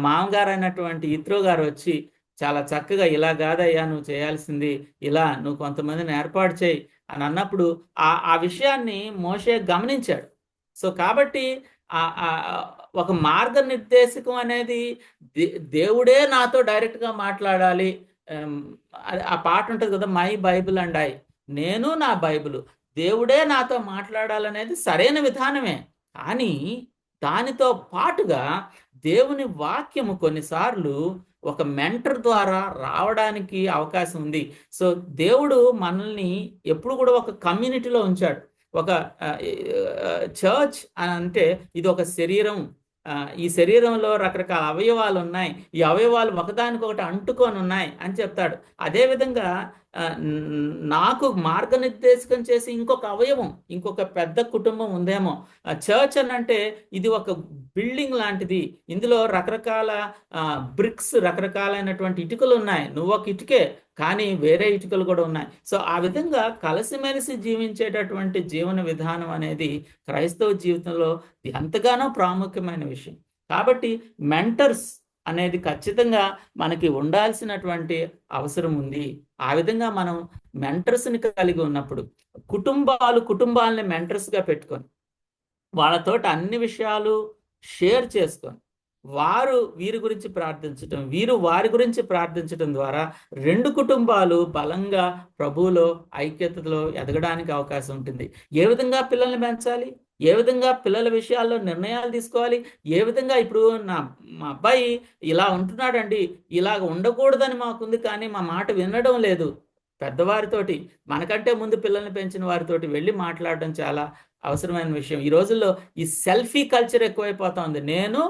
మామగారు అయినటువంటి ఇత్రో గారు వచ్చి చాలా చక్కగా, ఇలా కాదయ్యా నువ్వు చేయాల్సింది, ఇలా నువ్వు కొంతమందిని ఏర్పాటు చేయి అని అన్నప్పుడు ఆ విషయాన్ని మోషే గమనించాడు. సో కాబట్టి ఆ ఆ ఒక మార్గనిర్దేశకం అనేది దేవుడే నాతో డైరెక్ట్గా మాట్లాడాలి. ఆ పాట ఉంటుంది కదా, మై బైబిల్ అండ్ ఐ, నేను నా బైబిల్. దేవుడే నాతో మాట్లాడాలనేది సరైన విధానమే. కానీ దానితో పాటుగా దేవుని వాక్యము కొన్నిసార్లు ఒక మెంటర్ ద్వారా రావడానికి అవకాశం ఉంది. సో దేవుడు మనల్ని ఎప్పుడు కూడా ఒక కమ్యూనిటీలో ఉంచాడు. ఒక చర్చ్ అని అంటే ఇది ఒక శరీరం. ఈ శరీరంలో రకరకాల అవయవాలు ఉన్నాయి. ఈ అవయవాలు ఒకదానికొకటి అంటుకొని ఉన్నాయి అని చెప్తాడు. అదేవిధంగా నాకు మార్గనిర్దేశకం చేసి ఇంకొక అవయవం, ఇంకొక పెద్ద కుటుంబం ఉందేమో. చర్చ్ అని అంటే ఇది ఒక బిల్డింగ్ లాంటిది. ఇందులో రకరకాల బ్రిక్స్, రకరకాలైనటువంటి ఇటుకలు ఉన్నాయి. నువ్వు ఒక ఇటుకే, కానీ వేరే ఇటుకలు కూడా ఉన్నాయి. సో ఆ విధంగా కలిసిమెలిసి జీవించేటటువంటి జీవన విధానం అనేది క్రైస్తవ జీవితంలో ఎంతగానో ప్రాముఖ్యమైన విషయం. కాబట్టి మెంటర్స్ అనేది ఖచ్చితంగా మనకి ఉండాల్సినటువంటి అవసరం ఉంది. ఆ విధంగా మనం మెంటర్స్ని కలిగి ఉన్నప్పుడు కుటుంబాలని మెంటర్స్గా పెట్టుకొని వాళ్ళతోటి అన్ని విషయాలు షేర్ చేసుకొని వారు వీరి గురించి ప్రార్థించటం, వీరు వారి గురించి ప్రార్థించటం ద్వారా రెండు కుటుంబాలు బలంగా ప్రభువులో ఐక్యతలో ఎదగడానికి అవకాశం ఉంటుంది. ఏ విధంగా పిల్లల్ని పెంచాలి, ఏ విధంగా పిల్లల విషయాల్లో నిర్ణయాలు తీసుకోవాలి, ఏ విధంగా ఇప్పుడు మా అబ్బాయి ఇలా ఉంటున్నాడండి, ఇలాగ ఉండకూడదని మాకుంది, కానీ మా మాట వినడం లేదు. పెద్దవారితోటి, మనకంటే ముందు పిల్లల్ని పెంచిన వారితోటి వెళ్ళి మాట్లాడడం చాలా అవసరమైన విషయం. ఈ రోజుల్లో ఈ సెల్ఫీ కల్చర్ ఎక్కువైపోతా ఉంది. నేను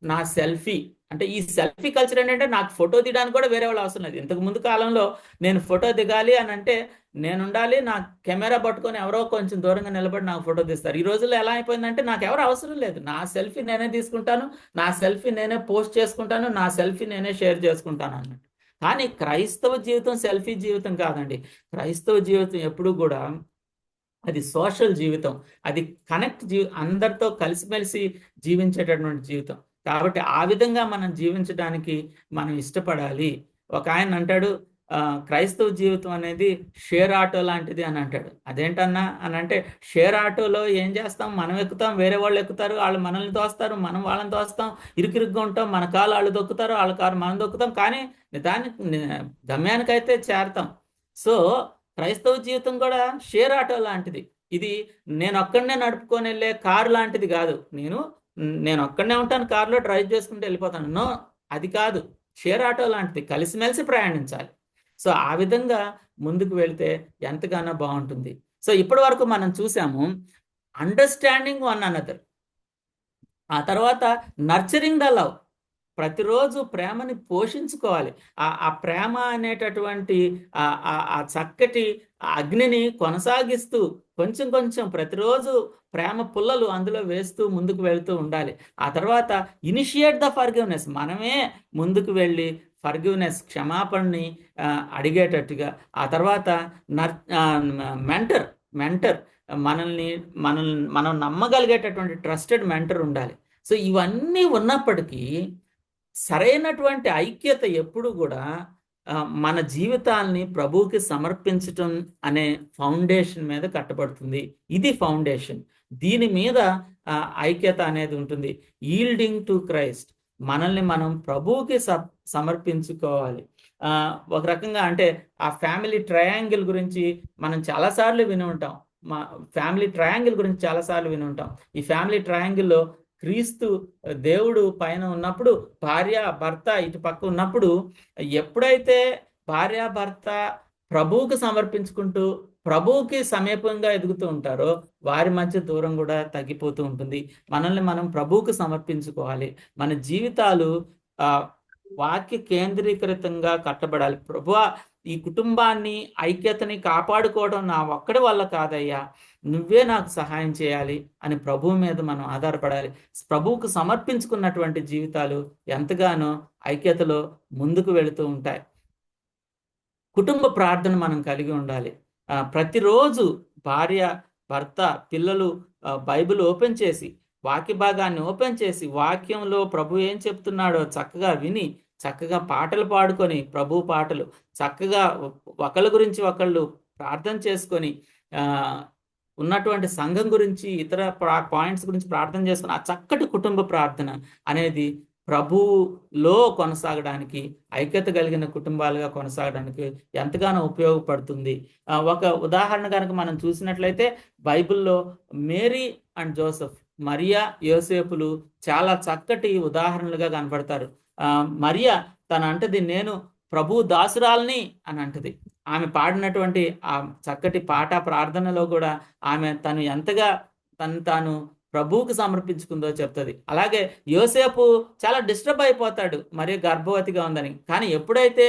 నా సెల్ఫీ అంటే ఈ సెల్ఫీ కల్చర్ ఏంటంటే నాకు ఫోటో తీయడానికి కూడా వేరే వాళ్ళు అవసరం లేదు. ఇంతకు ముందు కాలంలో నేను ఫోటో దిగాలి అని అంటే నేను ఉండాలి, నా కెమెరా పట్టుకొని ఎవరో కొంచెం దూరంగా నిలబడి నాకు ఫోటో తీస్తారు. ఈ రోజుల్లో ఎలా అయిపోయిందంటే నాకు ఎవరు అవసరం లేదు, నా సెల్ఫీ నేనే తీసుకుంటాను, నా సెల్ఫీ నేనే పోస్ట్ చేసుకుంటాను, నా సెల్ఫీ నేనే షేర్ చేసుకుంటాను అన్నట్టు. కానీ క్రైస్తవ జీవితం సెల్ఫీ జీవితం కాదండి. క్రైస్తవ జీవితం ఎప్పుడు కూడా అది సోషల్ జీవితం, అది అందరితో కలిసిమెలిసి జీవించేటటువంటి జీవితం. కాబట్టి ఆ విధంగా మనం జీవించడానికి మనం ఇష్టపడాలి. ఒక ఆయన అంటాడు, క్రైస్తవ జీవితం అనేది షేర్ ఆటో లాంటిది అని అంటాడు. అదేంటన్నా అని అంటే, షేర్ ఆటోలో ఏం చేస్తాం, మనం ఎక్కుతాం, వేరే వాళ్ళు ఎక్కుతారు, వాళ్ళు మనల్ని తోస్తారు, మనం వాళ్ళని తోస్తాం, ఇరుకిరుగ్గా ఉంటాం, మన కాలు వాళ్ళు దొక్కుతారు, వాళ్ళ కారు మనం దొక్కుతాం, కానీ గమ్యానికైతే చేరతాం. సో క్రైస్తవ జీవితం కూడా షేర్ ఆటో లాంటిది. ఇది నేను ఒక్కడనే నడుపుకొని వెళ్ళే కారు లాంటిది కాదు. నేను ఒక్కడనే ఉంటాను, కారులో డ్రైవ్ చేసుకుంటూ వెళ్ళిపోతాను. నో, అది కాదు. షేర్ ఆటో లాంటిది, కలిసిమెలిసి ప్రయాణించాలి. సో ఆ విధంగా ముందుకు వెళితే ఎంతగానో బాగుంటుంది. సో ఇప్పటి వరకు మనం చూసాము అండర్స్టాండింగ్ వన్ అనదర్, ఆ తర్వాత నర్చరింగ్ ద లవ్. ప్రతిరోజు ప్రేమని పోషించుకోవాలి. ఆ ప్రేమ అనేటటువంటి ఆ చక్కటి అగ్నిని కొనసాగిస్తూ కొంచెం కొంచెం ప్రతిరోజు ప్రేమ పుల్లలు అందులో వేస్తూ ముందుకు వెళ్తూ ఉండాలి. ఆ తర్వాత ఇనిషియేట్ ద ఫర్గివ్నెస్, మనమే ముందుకు వెళ్ళి ఫర్గివ్నెస్, క్షమాపణని అడిగేటట్టుగా. ఆ తర్వాత మెంటర్ మనం నమ్మగలిగేటటువంటి ట్రస్టెడ్ మెంటర్ ఉండాలి. సో ఇవన్నీ ఉన్నప్పటికీ సరైనటువంటి ఐక్యత ఎప్పుడు కూడా మన జీవితాల్ని ప్రభువుకి సమర్పించటం అనే ఫౌండేషన్ మీద కట్టబడుతుంది. ఇది ఫౌండేషన్. దీని మీద ఐక్యత అనేది ఉంటుంది. ఈల్డింగ్ టు క్రైస్ట్, మనల్ని మనం ప్రభువుకి సమర్పించుకోవాలి. ఒక రకంగా అంటే ఆ ఫ్యామిలీ ట్రయాంగిల్ గురించి మనం చాలాసార్లు విని ఉంటాం. ఫ్యామిలీ ట్రయాంగిల్ గురించి చాలాసార్లు విని ఉంటాం. ఈ ఫ్యామిలీ ట్రయాంగిల్లో క్రీస్తు దేవుడు పైన ఉన్నప్పుడు, భార్య భర్త ఇటు పక్క ఉన్నప్పుడు, ఎప్పుడైతే భార్య భర్త ప్రభువుకి సమర్పించుకుంటూ ప్రభువుకి సమీపంగా ఎదుగుతూ ఉంటారో వారి మధ్య దూరం కూడా తగ్గిపోతూ ఉంటుంది. మనల్ని మనం ప్రభువుకి సమర్పించుకోవాలి. మన జీవితాలు వాక్య కేంద్రీకృతంగా కట్టబడాలి. ప్రభువా, ఈ కుటుంబాన్ని ఐక్యతని కాపాడుకోవడం నా ఒక్కడి వల్ల కాదయ్యా, నువ్వే నాకు సహాయం చేయాలి అని ప్రభువు మీద మనం ఆధారపడాలి. ప్రభువుకు సమర్పించుకున్నటువంటి జీవితాలు ఎంతగానో ఐక్యతలో ముందుకు వెళుతూ ఉంటాయి. కుటుంబ ప్రార్థన మనం కలిగి ఉండాలి. ప్రతిరోజు భార్య భర్త పిల్లలు బైబిల్ ఓపెన్ చేసి, వాక్య భాగాన్ని ఓపెన్ చేసి, వాక్యంలో ప్రభు ఏం చెప్తున్నాడో చక్కగా విని, చక్కగా పాటలు పాడుకొని, ప్రభు పాటలు చక్కగా ఒకళ్ళ గురించి ఒకళ్ళు ప్రార్థన చేసుకొని, ఉన్నటువంటి సంఘం గురించి ఇతర పాయింట్స్ గురించి ప్రార్థన చేసుకుని, ఆ చక్కటి కుటుంబ ప్రార్థన అనేది ప్రభువులో కొనసాగడానికి, ఐక్యత కలిగిన కుటుంబాలుగా కొనసాగడానికి ఎంతగానో ఉపయోగపడుతుంది. ఒక ఉదాహరణ కనుక మనం చూసినట్లయితే బైబిల్లో మేరీ అండ్ జోసెఫ్, మరియా యోసేపులు చాలా చక్కటి ఉదాహరణలుగా కనపడతారు. మరియా తన అంటది, నేను ప్రభు దాసురాల్ని అని అంటది. ఆమె పాడినటువంటి ఆ చక్కటి పాట ప్రార్థనలో కూడా ఆమె తను ఎంతగా తాను ప్రభువుకు సమర్పించుకుందో చెప్తుంది. అలాగే యోసేపు చాలా డిస్టర్బ్ అయిపోతాడు మరి గర్భవతిగా ఉందని. కానీ ఎప్పుడైతే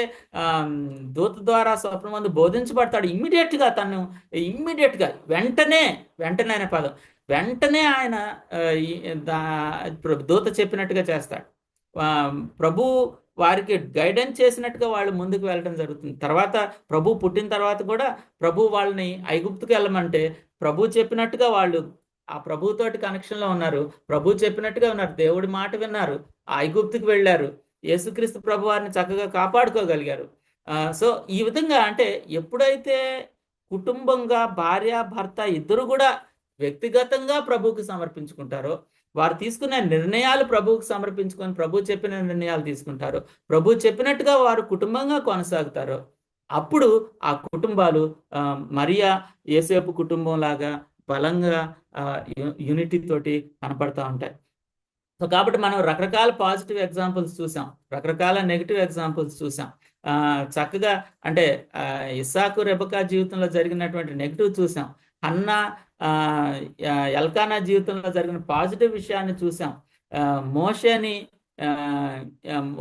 దూత ద్వారా స్వప్నమందు బోధించబడతాడు, ఇమ్మీడియట్గా వెంటనే అనే పదం, వెంటనే ఆయన దూత చెప్పినట్టుగా చేస్తాడు. ప్రభు వారికి గైడెన్స్ చేసినట్టుగా వాళ్ళు ముందుకు వెళ్ళడం జరుగుతుంది. తర్వాత ప్రభు పుట్టిన తర్వాత కూడా ప్రభు వాళ్ళని ఐగుప్తుకు వెళ్ళమంటే ప్రభు చెప్పినట్టుగా వాళ్ళు ఆ ప్రభుతోటి కనెక్షన్లో ఉన్నారు. ప్రభు చెప్పినట్టుగా ఉన్నారు, దేవుడి మాట విన్నారు, ఆ ఐగుప్తుకు వెళ్ళారు, యేసుక్రీస్తు ప్రభు వారిని చక్కగా కాపాడుకోగలిగారు. సో ఈ విధంగా అంటే ఎప్పుడైతే కుటుంబంగా భార్య భర్త ఇద్దరు కూడా వ్యక్తిగతంగా ప్రభువుకి సమర్పించుకుంటారో, వారు తీసుకునే నిర్ణయాలు ప్రభువుకి సమర్పించుకొని ప్రభు చెప్పిన నిర్ణయాలు తీసుకుంటారు, ప్రభు చెప్పినట్టుగా వారు కుటుంబంగా కొనసాగుతారు, అప్పుడు ఆ కుటుంబాలు మరియా యేసేపు కుటుంబం లాగా బలంగా యూనిటీ తోటి కనపడతా ఉంటాయి. సో కాబట్టి మనం రకరకాల పాజిటివ్ ఎగ్జాంపుల్స్ చూసాం, రకరకాల నెగిటివ్ ఎగ్జాంపుల్స్ చూసాం. చక్కగా అంటే ఇస్సాకు రెబకా జీవితంలో జరిగినటువంటి నెగిటివ్ చూసాం, హన్నా ఎల్కానా జీవితంలో జరిగిన పాజిటివ్ విషయాన్ని చూసాం, మోషేని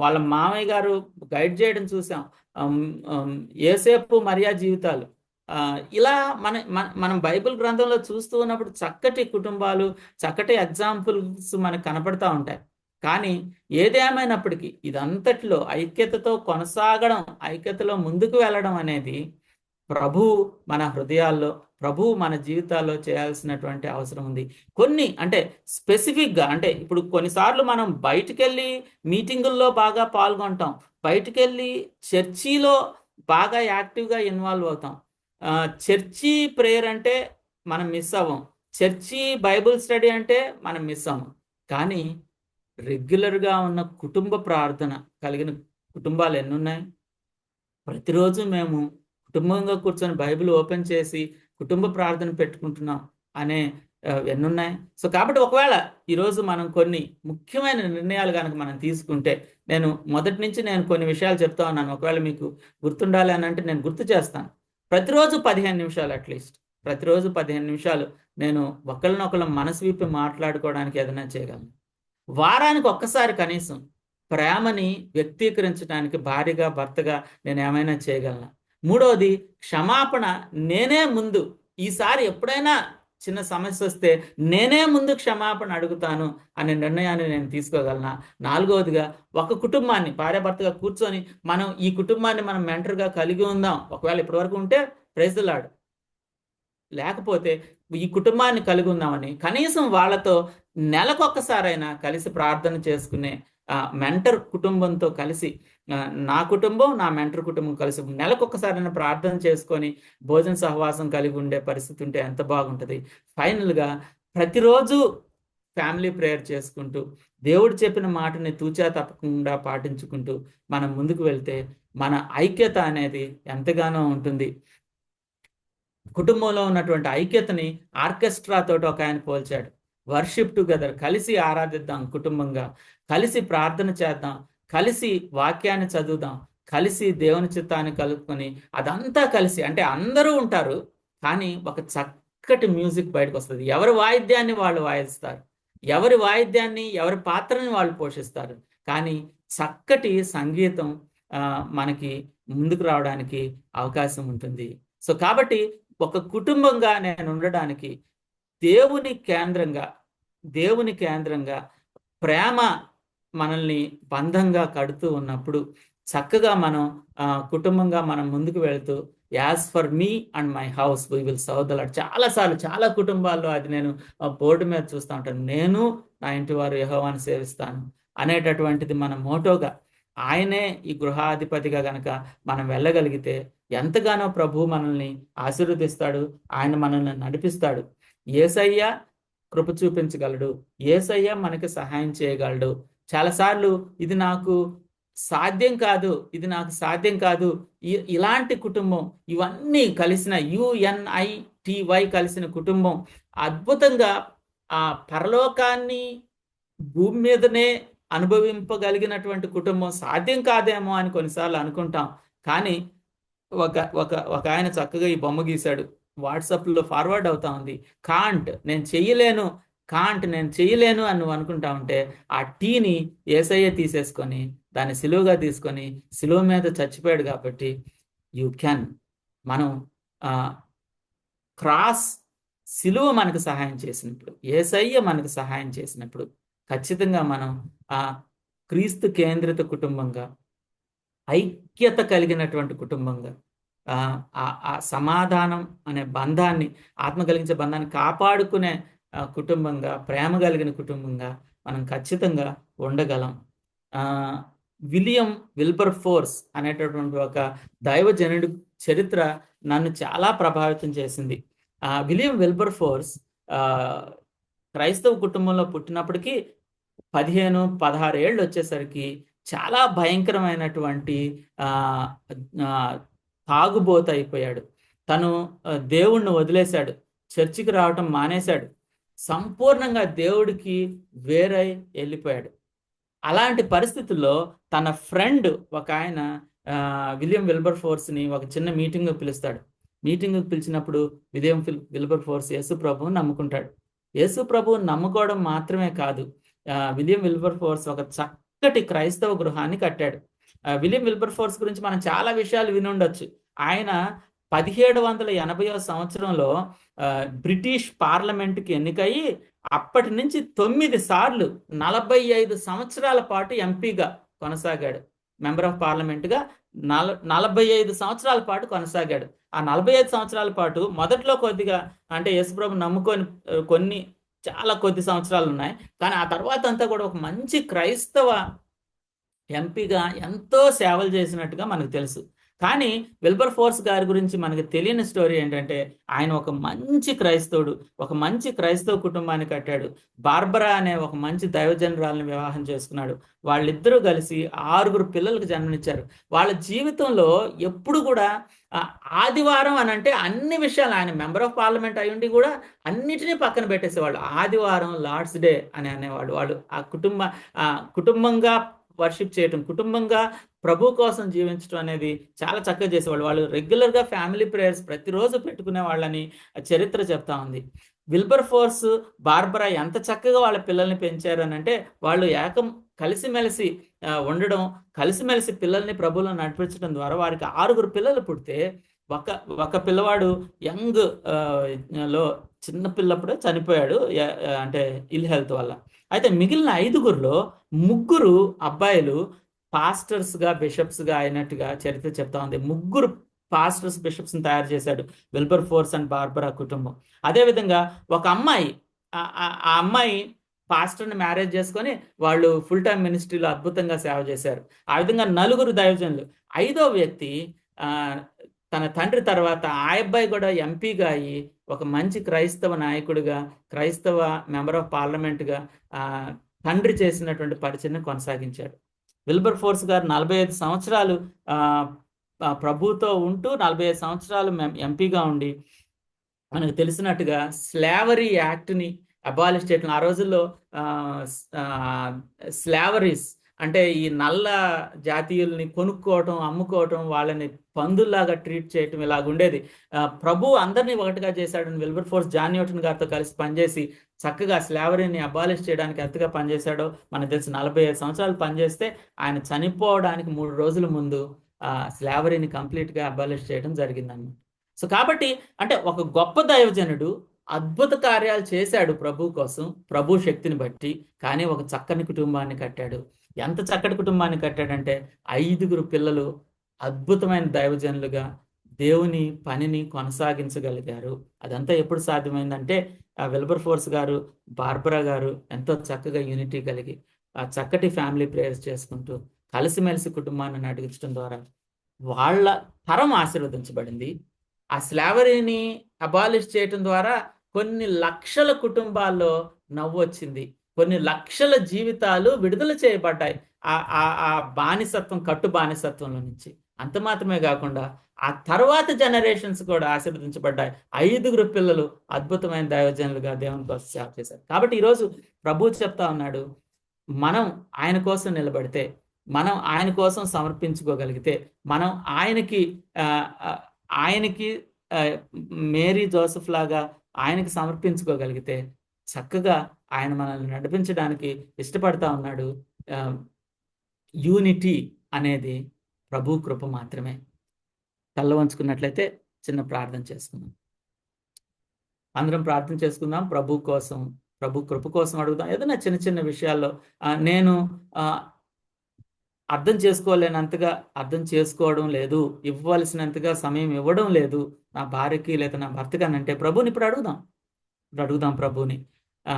వాళ్ళ మామయ్య గారు గైడ్ చేయడం చూసాం, యేసేపు మరియా జీవితాలు. ఇలా మనం బైబిల్ గ్రంథంలో చూస్తూ ఉన్నప్పుడు చక్కటి కుటుంబాలు, చక్కటి ఎగ్జాంపుల్స్ మనకు కనపడతా ఉంటాయి. కానీ ఏదేమైనప్పటికీ ఇదంతటిలో ఐక్యతతో కొనసాగడం, ఐక్యతలో ముందుకు వెళ్ళడం అనేది ప్రభు మన హృదయాల్లో, ప్రభు మన జీవితాల్లో చేయాల్సినటువంటి అవసరం ఉంది. కొన్ని అంటే స్పెసిఫిక్గా, అంటే ఇప్పుడు కొన్నిసార్లు మనం బయటికెళ్ళి మీటింగుల్లో బాగా పాల్గొంటాం, బయటికెళ్ళి చర్చిలో బాగా యాక్టివ్గా ఇన్వాల్వ్ అవుతాం, చర్చి ప్రేయర్ అంటే మనం మిస్ అవ్వం, చర్చి బైబుల్ స్టడీ అంటే మనం మిస్ అవ్వం. కానీ రెగ్యులర్గా ఉన్న కుటుంబ ప్రార్థన కలిగిన కుటుంబాలు ఎన్నున్నాయి? ప్రతిరోజు మేము కుటుంబంగా కూర్చొని బైబిల్ ఓపెన్ చేసి కుటుంబ ప్రార్థన పెట్టుకుంటున్నాం అనే ఎన్నున్నాయి? సో కాబట్టి ఒకవేళ ఈరోజు మనం కొన్ని ముఖ్యమైన నిర్ణయాలు కనుక మనం తీసుకుంటే, నేను మొదటి నుంచి కొన్ని విషయాలు చెప్తా ఉన్నాను, ఒకవేళ మీకు గుర్తుండాలి అని అంటే నేను గుర్తు చేస్తాను. ప్రతిరోజు 15 నిమిషాలు, అట్లీస్ట్ ప్రతిరోజు 15 నిమిషాలు నేను ఒకళ్ళనొకళ్ళ మనసు విప్పి మాట్లాడుకోవడానికి ఏదైనా చేయగలను. వారానికి ఒక్కసారి కనీసం ప్రేమని వ్యక్తీకరించడానికి భార్యగా భర్తగా నేను ఏమైనా చేయగలను. మూడవది క్షమాపణ, నేనే ముందు, ఈసారి ఎప్పుడైనా చిన్న సమస్య వస్తే నేనే ముందు క్షమాపణ అడుగుతాను అనే నిర్ణయాన్ని నేను తీసుకోగలనా. నాలుగవదిగా ఒక కుటుంబాన్ని భార్యాభర్తగా కూర్చొని మనం ఈ కుటుంబాన్ని మనం మెంటర్గా కలిగి ఉందాం, ఒకవేళ ఇప్పటివరకు ఉంటే ప్రైజ్ ది లార్డ్, లేకపోతే ఈ కుటుంబాన్ని కలిగి ఉందామని కనీసం వాళ్ళతో నెలకొక్కసారైనా కలిసి ప్రార్థన చేసుకునే మెంటర్ కుటుంబంతో కలిసి, నా కుటుంబం నా మెంటర్ కుటుంబం కలిసి నెలకొక్కసారైనా ప్రార్థన చేసుకొని భోజన సహవాసం కలిగి ఉండే పరిస్థితి ఉంటే ఎంత బాగుంటుంది. ఫైనల్గా ప్రతిరోజు ఫ్యామిలీ ప్రేయర్ చేసుకుంటూ దేవుడు చెప్పిన మాటని తూచా తప్పకుండా పాటించుకుంటూ మనం ముందుకు వెళ్తే మన ఐక్యత అనేది ఎంతగానో ఉంటుంది. కుటుంబంలో ఉన్నటువంటి ఐక్యతని ఆర్కెస్ట్రా తోటి ఒక ఆయన పోల్చాడు. వర్షిప్ టుగెదర్, కలిసి ఆరాధిద్దాం, కుటుంబంగా కలిసి ప్రార్థన చేద్దాం, కలిసి వాక్యాన్ని చదువుదాం, కలిసి దేవుని చిత్తాన్ని కలుపుకొని అదంతా కలిసి, అంటే అందరూ ఉంటారు కానీ ఒక చక్కటి మ్యూజిక్ బయటకు వస్తుంది. ఎవరి వాయిద్యాన్ని వాళ్ళు వాయిస్తారు, ఎవరి వాయిద్యాన్ని ఎవరి పాత్రని వాళ్ళు పోషిస్తారు, కానీ చక్కటి సంగీతం మనకి ముందుకు రావడానికి అవకాశం ఉంటుంది. సో కాబట్టి ఒక కుటుంబంగా నేను ఉండడానికి దేవుని కేంద్రంగా ప్రేమ మనల్ని బంధంగా కడుతూ ఉన్నప్పుడు చక్కగా మనం కుటుంబంగా మనం ముందుకు వెళుతూ as for me and my house we will serve the lord. చాలాసార్లు చాలా కుటుంబాల్లో అది నేను బోర్డు మీద చూస్తూ ఉంటాను, నేను నా ఇంటి వారు యెహోవాను సేవిస్తాను అనేటటువంటిది మన మోటోగా, ఆయనే ఈ గృహాధిపతిగా గనక మనం వెళ్ళగలిగితే ఎంతగానో ప్రభు మనల్ని ఆశీర్వదిస్తాడు, ఆయన మనల్ని నడిపిస్తాడు. యేసయ్య కృప చూపించగలడు, యేసయ్య మనకి సహాయం చేయగలడు చాలాసార్లు ఇది నాకు సాధ్యం కాదు, ఇది నాకు సాధ్యం కాదు, ఇలాంటి కుటుంబం, ఇవన్నీ కలిసిన UNITY కలిసిన కుటుంబం అద్భుతంగా ఆ పరలోకాన్ని భూమి మీదనే అనుభవింపగలిగినటువంటి కుటుంబం సాధ్యం కాదేమో అని కొన్నిసార్లు అనుకుంటాం. కానీ ఒక ఒక ఒక ఆయన చక్కగా ఈ బొమ్మ గీశాడు, వాట్సాప్లో ఫార్వర్డ్ అవుతా ఉంది. నేను చేయలేను అని నువ్వు అనుకుంటా ఉంటే ఆ టీని ఏసయ్య తీసేసుకొని దాన్ని సిలువగా తీసుకొని సిలువ మీద చచ్చిపోయాడు కాబట్టి యూ క్యాన్. మనం క్రాస్ సిలువ మనకు సహాయం చేసినప్పుడు, ఏసయ్య మనకు సహాయం చేసినప్పుడు ఖచ్చితంగా మనం ఆ క్రీస్తు కేంద్రిత కుటుంబంగా, ఐక్యత కలిగినటువంటి కుటుంబంగా, ఆ సమాధానం అనే బంధాన్ని, ఆత్మ కలిగించే బంధాన్ని కాపాడుకునే కుటుంబంగా, ప్రేమ కలిగిన కుటుంబంగా మనం ఖచ్చితంగా ఉండగలం. విలియం విల్బర్ ఫోర్స్ అనేటటువంటి ఒక దైవజనుడి చరిత్ర నన్ను చాలా ప్రభావితం చేసింది. విలియం విల్బర్ ఫోర్స్ క్రైస్తవ కుటుంబంలో పుట్టినప్పటికీ 15-16 ఏళ్ళు వచ్చేసరికి చాలా భయంకరమైనటువంటి తాగుబోతు అయిపోయాడు. తను దేవుణ్ణి వదిలేశాడు, చర్చికి రావటం మానేశాడు, సంపూర్ణంగా దేవుడికి వేరై వెళ్ళిపోయాడు. అలాంటి పరిస్థితుల్లో తన ఫ్రెండ్ ఒక ఆయన విలియం విల్బర్ ఫోర్స్ని ఒక చిన్న మీటింగ్కి పిలుస్తాడు. మీటింగ్కి పిలిచినప్పుడు విలియం విల్బర్ ఫోర్స్ యేసు ప్రభువుని నమ్ముకుంటాడు. యేసు ప్రభువుని నమ్ముకోవడం మాత్రమే కాదు, విలియం విల్బర్ ఫోర్స్ ఒక చక్కటి క్రైస్తవ గృహాన్ని కట్టాడు. విలియం విల్బర్ ఫోర్స్ గురించి మనం చాలా విషయాలు వినుండొచ్చు. ఆయన 1780వ సంవత్సరంలో బ్రిటిష్ పార్లమెంట్కి ఎన్నికయ్యి అప్పటి నుంచి 9 సార్లు 45 సంవత్సరాల పాటు ఎంపీగా కొనసాగాడు. మెంబర్ ఆఫ్ పార్లమెంట్గా 45 సంవత్సరాల పాటు కొనసాగాడు. ఆ 45 సంవత్సరాల పాటు మొదట్లో కొద్దిగా అంటే యేసుప్రభు నమ్ముకొని చాలా కొద్ది సంవత్సరాలు ఉన్నాయి. కానీ ఆ తర్వాత అంతా కూడా ఒక మంచి క్రైస్తవ ఎంపీగా ఎంతో సేవలు చేసినట్టుగా మనకు తెలుసు. కానీ విల్బర్ ఫోర్స్ గారి గురించి మనకు తెలియని స్టోరీ ఏంటంటే, ఆయన ఒక మంచి క్రైస్తవుడు, ఒక మంచి క్రైస్తవ కుటుంబాన్ని కట్టాడు. బార్బరా అనే ఒక మంచి దైవజనురాలను వివాహం చేసుకున్నాడు. వాళ్ళిద్దరూ కలిసి 6 పిల్లలకు జన్మనిచ్చారు. వాళ్ళ జీవితంలో ఎప్పుడు కూడా ఆదివారం అని అంటే అన్ని విషయాలు, ఆయన మెంబర్ ఆఫ్ పార్లమెంట్ అయ్యుండి కూడా అన్నిటినీ పక్కన పెట్టేసేవాళ్ళు. ఆదివారం లార్డ్స్ డే అని అనేవాళ్ళు. వాళ్ళు ఆ కుటుంబంగా వర్షిప్ చేయటం, కుటుంబంగా ప్రభు కోసం జీవించడం అనేది చాలా చక్కగా చేసేవాళ్ళు. వాళ్ళు రెగ్యులర్గా ఫ్యామిలీ ప్రేయర్స్ ప్రతిరోజు పెట్టుకునే వాళ్ళని చరిత్ర చెప్తా ఉంది. విల్బర్ ఫోర్స్, బార్బరా ఎంత చక్కగా వాళ్ళ పిల్లల్ని పెంచారు అని అంటే, వాళ్ళు కలిసిమెలిసి ఉండడం, కలిసిమెలిసి పిల్లల్ని ప్రభువులో నడిపించడం ద్వారా వారికి 6 పిల్లలు పుడితే ఒక పిల్లవాడు యంగ్ లో చిన్న పిల్లప్పుడే చనిపోయాడు, అంటే ఇల్ హెల్త్ వల్ల. అయితే మిగిలిన 5గురిలో 3 అబ్బాయిలు పాస్టర్స్గా, బిషప్స్గా అయినట్టుగా చరిత్ర చెప్తా ఉంది. 3 పాస్టర్స్, బిషప్స్ని తయారు చేశాడు విల్బర్ ఫోర్స్ అండ్ బార్బరా కుటుంబం. అదేవిధంగా ఒక అమ్మాయి, ఆ అమ్మాయి పాస్టర్ని మ్యారేజ్ చేసుకొని వాళ్ళు ఫుల్ టైం మినిస్ట్రీలో అద్భుతంగా సేవ చేశారు. ఆ విధంగా 4 దైవజనులు. 5వ వ్యక్తి తన తండ్రి తర్వాత ఆ అబ్బాయి కూడా ఎంపీగా అయ్యి ఒక మంచి క్రైస్తవ నాయకుడిగా, క్రైస్తవ మెంబర్ ఆఫ్ పార్లమెంట్గా తండ్రి చేసినటువంటి పరిచయం కొనసాగించాడు. విల్బర్ ఫోర్స్ గారు 45 సంవత్సరాలు ప్రభుతో ఉంటూ 45 సంవత్సరాలు ఎంపీగా ఉండి మనకు తెలిసినట్టుగా స్లావరీ యాక్ట్ని అబాలిష్ చేయటం. ఆ రోజుల్లో స్లావరీస్ అంటే ఈ నల్ల జాతీయుల్ని కొనుక్కోవటం, అమ్ముకోవటం, వాళ్ళని పందుల్లాగా ట్రీట్ చేయటం ఇలాగుండేది. ప్రభు అందరినీ ఒకటిగా చేశాడని విల్బర్ ఫోర్స్ జాన్ న్యూటన్ గారితో కలిసి పనిచేసి చక్కగా స్లావరీని అబాలిష్ చేయడానికి ఎంతగా పనిచేశాడో మనకు తెలిసి. 45 సంవత్సరాలు పనిచేస్తే ఆయన చనిపోవడానికి 3 రోజుల ముందు స్లావరీని కంప్లీట్గా అబాలిష్ చేయడం జరిగిందన్నమాట. సో కాబట్టి అంటే ఒక గొప్ప దైవజనుడు అద్భుత కార్యాలు చేశాడు ప్రభు కోసం, ప్రభు శక్తిని బట్టి. కానీ ఒక చక్కని కుటుంబాన్ని కట్టాడు. ఎంత చక్కటి కుటుంబాన్ని కట్టాడంటే 5 పిల్లలు అద్భుతమైన దైవజనులుగా దేవుని పనిని కొనసాగించగలిగారు. అదంతా ఎప్పుడు సాధ్యమైందంటే విల్బర్ ఫోర్స్ గారు, బార్బరా గారు ఎంతో చక్కగా యూనిటీ కలిగి ఆ చక్కటి ఫ్యామిలీ ప్రేయర్స్ చేసుకుంటూ కలిసిమెలిసి కుటుంబాన్ని నడిపించడం ద్వారా వాళ్ళ తరం ఆశీర్వదించబడింది. ఆ స్లావరీని అబాలిష్ చేయటం ద్వారా కొన్ని లక్షల కుటుంబాల్లో నవ్వు వచ్చింది. కొన్ని లక్షల జీవితాలు విడుదల చేయబడ్డాయి ఆ ఆ ఆ బానిసత్వం, కట్టు బానిసత్వంలో నుంచి. అంత మాత్రమే కాకుండా ఆ తర్వాత జనరేషన్స్ కూడా ఆశీర్వదించబడ్డాయి. 5 పిల్లలు అద్భుతమైన దైవజనులుగా దేవుని కోసం సేవ చేశారు. కాబట్టి ఈరోజు ప్రభువు చెప్తా ఉన్నాడు, మనం ఆయన కోసం నిలబడితే, మనం ఆయన కోసం సమర్పించుకోగలిగితే, మనం ఆయనకి ఆ, ఆ, ఆయనకి ఆ, మేరీ జోసెఫ్ లాగా ఆయనకి సమర్పించుకోగలిగితే చక్కగా ఆయన మనల్ని నడిపించడానికి ఇష్టపడతా ఉన్నాడు. యూనిటీ అనేది ప్రభు కృప మాత్రమే. తల్ల వంచుకున్నట్లయితే చిన్న ప్రార్థన చేసుకుందాం. అందరం ప్రార్థన చేసుకుందాం. ప్రభు కోసం, ప్రభు కృప కోసం అడుగుదాం. ఏదైనా చిన్న చిన్న విషయాల్లో నేను అర్థం చేసుకోలేనంతగా అర్థం చేసుకోవడం లేదు, ఇవ్వవలసినంతగా సమయం ఇవ్వడం లేదు నా భార్యకి లేదా నా భర్తకి అని అంటే ప్రభుని ఇప్పుడు అడుగుదాం ప్రభుని. ఆ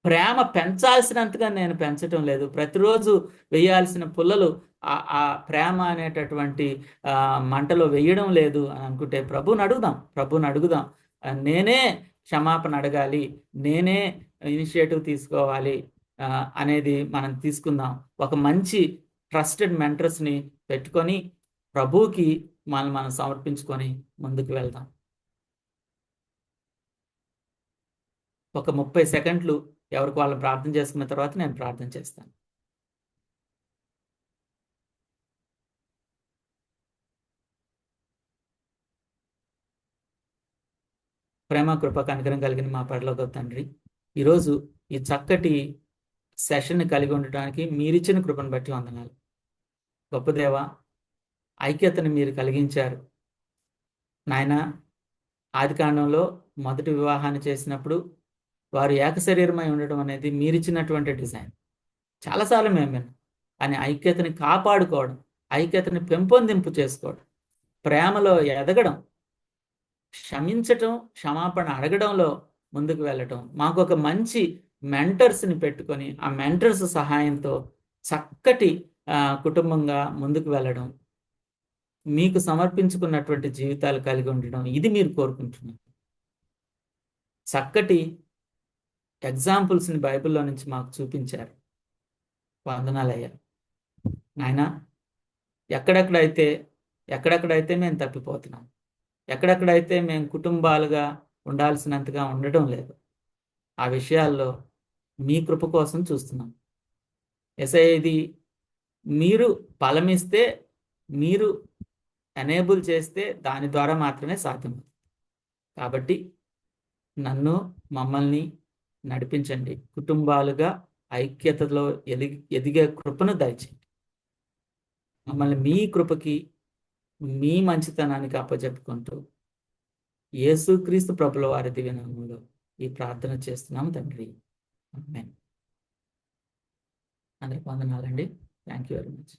ప్రేమ పెంచాల్సినంతగా నేను పెంచటం లేదు. ప్రతిరోజు వేయాల్సిన పుల్లలు ఆ ప్రేమ అనేటటువంటి మంటలో వేయడం లేదు అని అనుకుంటే ప్రభుని అడుగుదాం. నేనే క్షమాపణ అడగాలి, నేనే ఇనిషియేటివ్ తీసుకోవాలి అనేది మనం తీసుకుందాం. ఒక మంచి ట్రస్టెడ్ మెంటర్స్ని పెట్టుకొని ప్రభువుకి మనం సమర్పించుకొని ముందుకు వెళ్దాం. ఒక 30 సెకండ్లు ఎవరికి వాళ్ళు ప్రార్థన చేసుకున్న తర్వాత నేను ప్రార్థన చేస్తాను. ప్రేమ కృప కనికరం కలిగిన మా పరలోక తండ్రి, ఈరోజు ఈ చక్కటి సెషన్ని కలిగి ఉండటానికి మీరిచ్చిన కృపను బట్టి వందనాలు. గొప్ప దేవ, ఐక్యతను మీరు కలిగించారు నాయన. ఆదికాండంలో మొదటి వివాహాన్ని చేసినప్పుడు వారు ఏకశరీరమై ఉండడం అనేది మీరిచ్చినటువంటి డిజైన్. చాలాసార్లు మేము విన్నాం. కానీ ఐక్యతని కాపాడుకోవడం, ఐక్యతని పెంపొందింపు చేసుకోవడం, ప్రేమలో ఎదగడం, క్షమించటం, క్షమాపణ అడగడంలో ముందుకు వెళ్ళటం, మాకు ఒక మంచి మెంటర్స్ని పెట్టుకొని ఆ మెంటర్స్ సహాయంతో చక్కటి కుటుంబంగా ముందుకు వెళ్ళడం, మీకు సమర్పించుకున్నటువంటి జీవితాలు కలిగి ఉండడం, ఇది మీరు కోరుకుంటున్నారు. చక్కటి ఎగ్జాంపుల్స్ని బైబిల్లో నుంచి మాకు చూపించారు. వందనాలయ్యా నాయన. ఎక్కడెక్కడైతే మేము తప్పిపోతున్నాం, ఎక్కడెక్కడైతే మేము కుటుంబాలుగా ఉండాల్సినంతగా ఉండడం లేదు, ఆ విషయాల్లో మీ కృప కోసం చూస్తున్నాం. ఇది మీరు బలమిస్తే, మీరు ఎనేబుల్ చేస్తే దాని ద్వారా మాత్రమే సాధ్యం. కాబట్టి మమ్మల్ని నడిపించండి. కుటుంబాలుగా ఐక్యతలో ఎదిగే కృపను దయచేయండి. మమ్మల్ని మీ కృపకి, మీ మంచితనానికి అప్పచెప్పుకుంటూ యేసుక్రీస్తు ప్రభుల వారి దివ్య నామములో ఈ ప్రార్థన చేస్తున్నాం తండ్రి. ఆమేన్. అందరికి వందనాలండి. Thank you very much.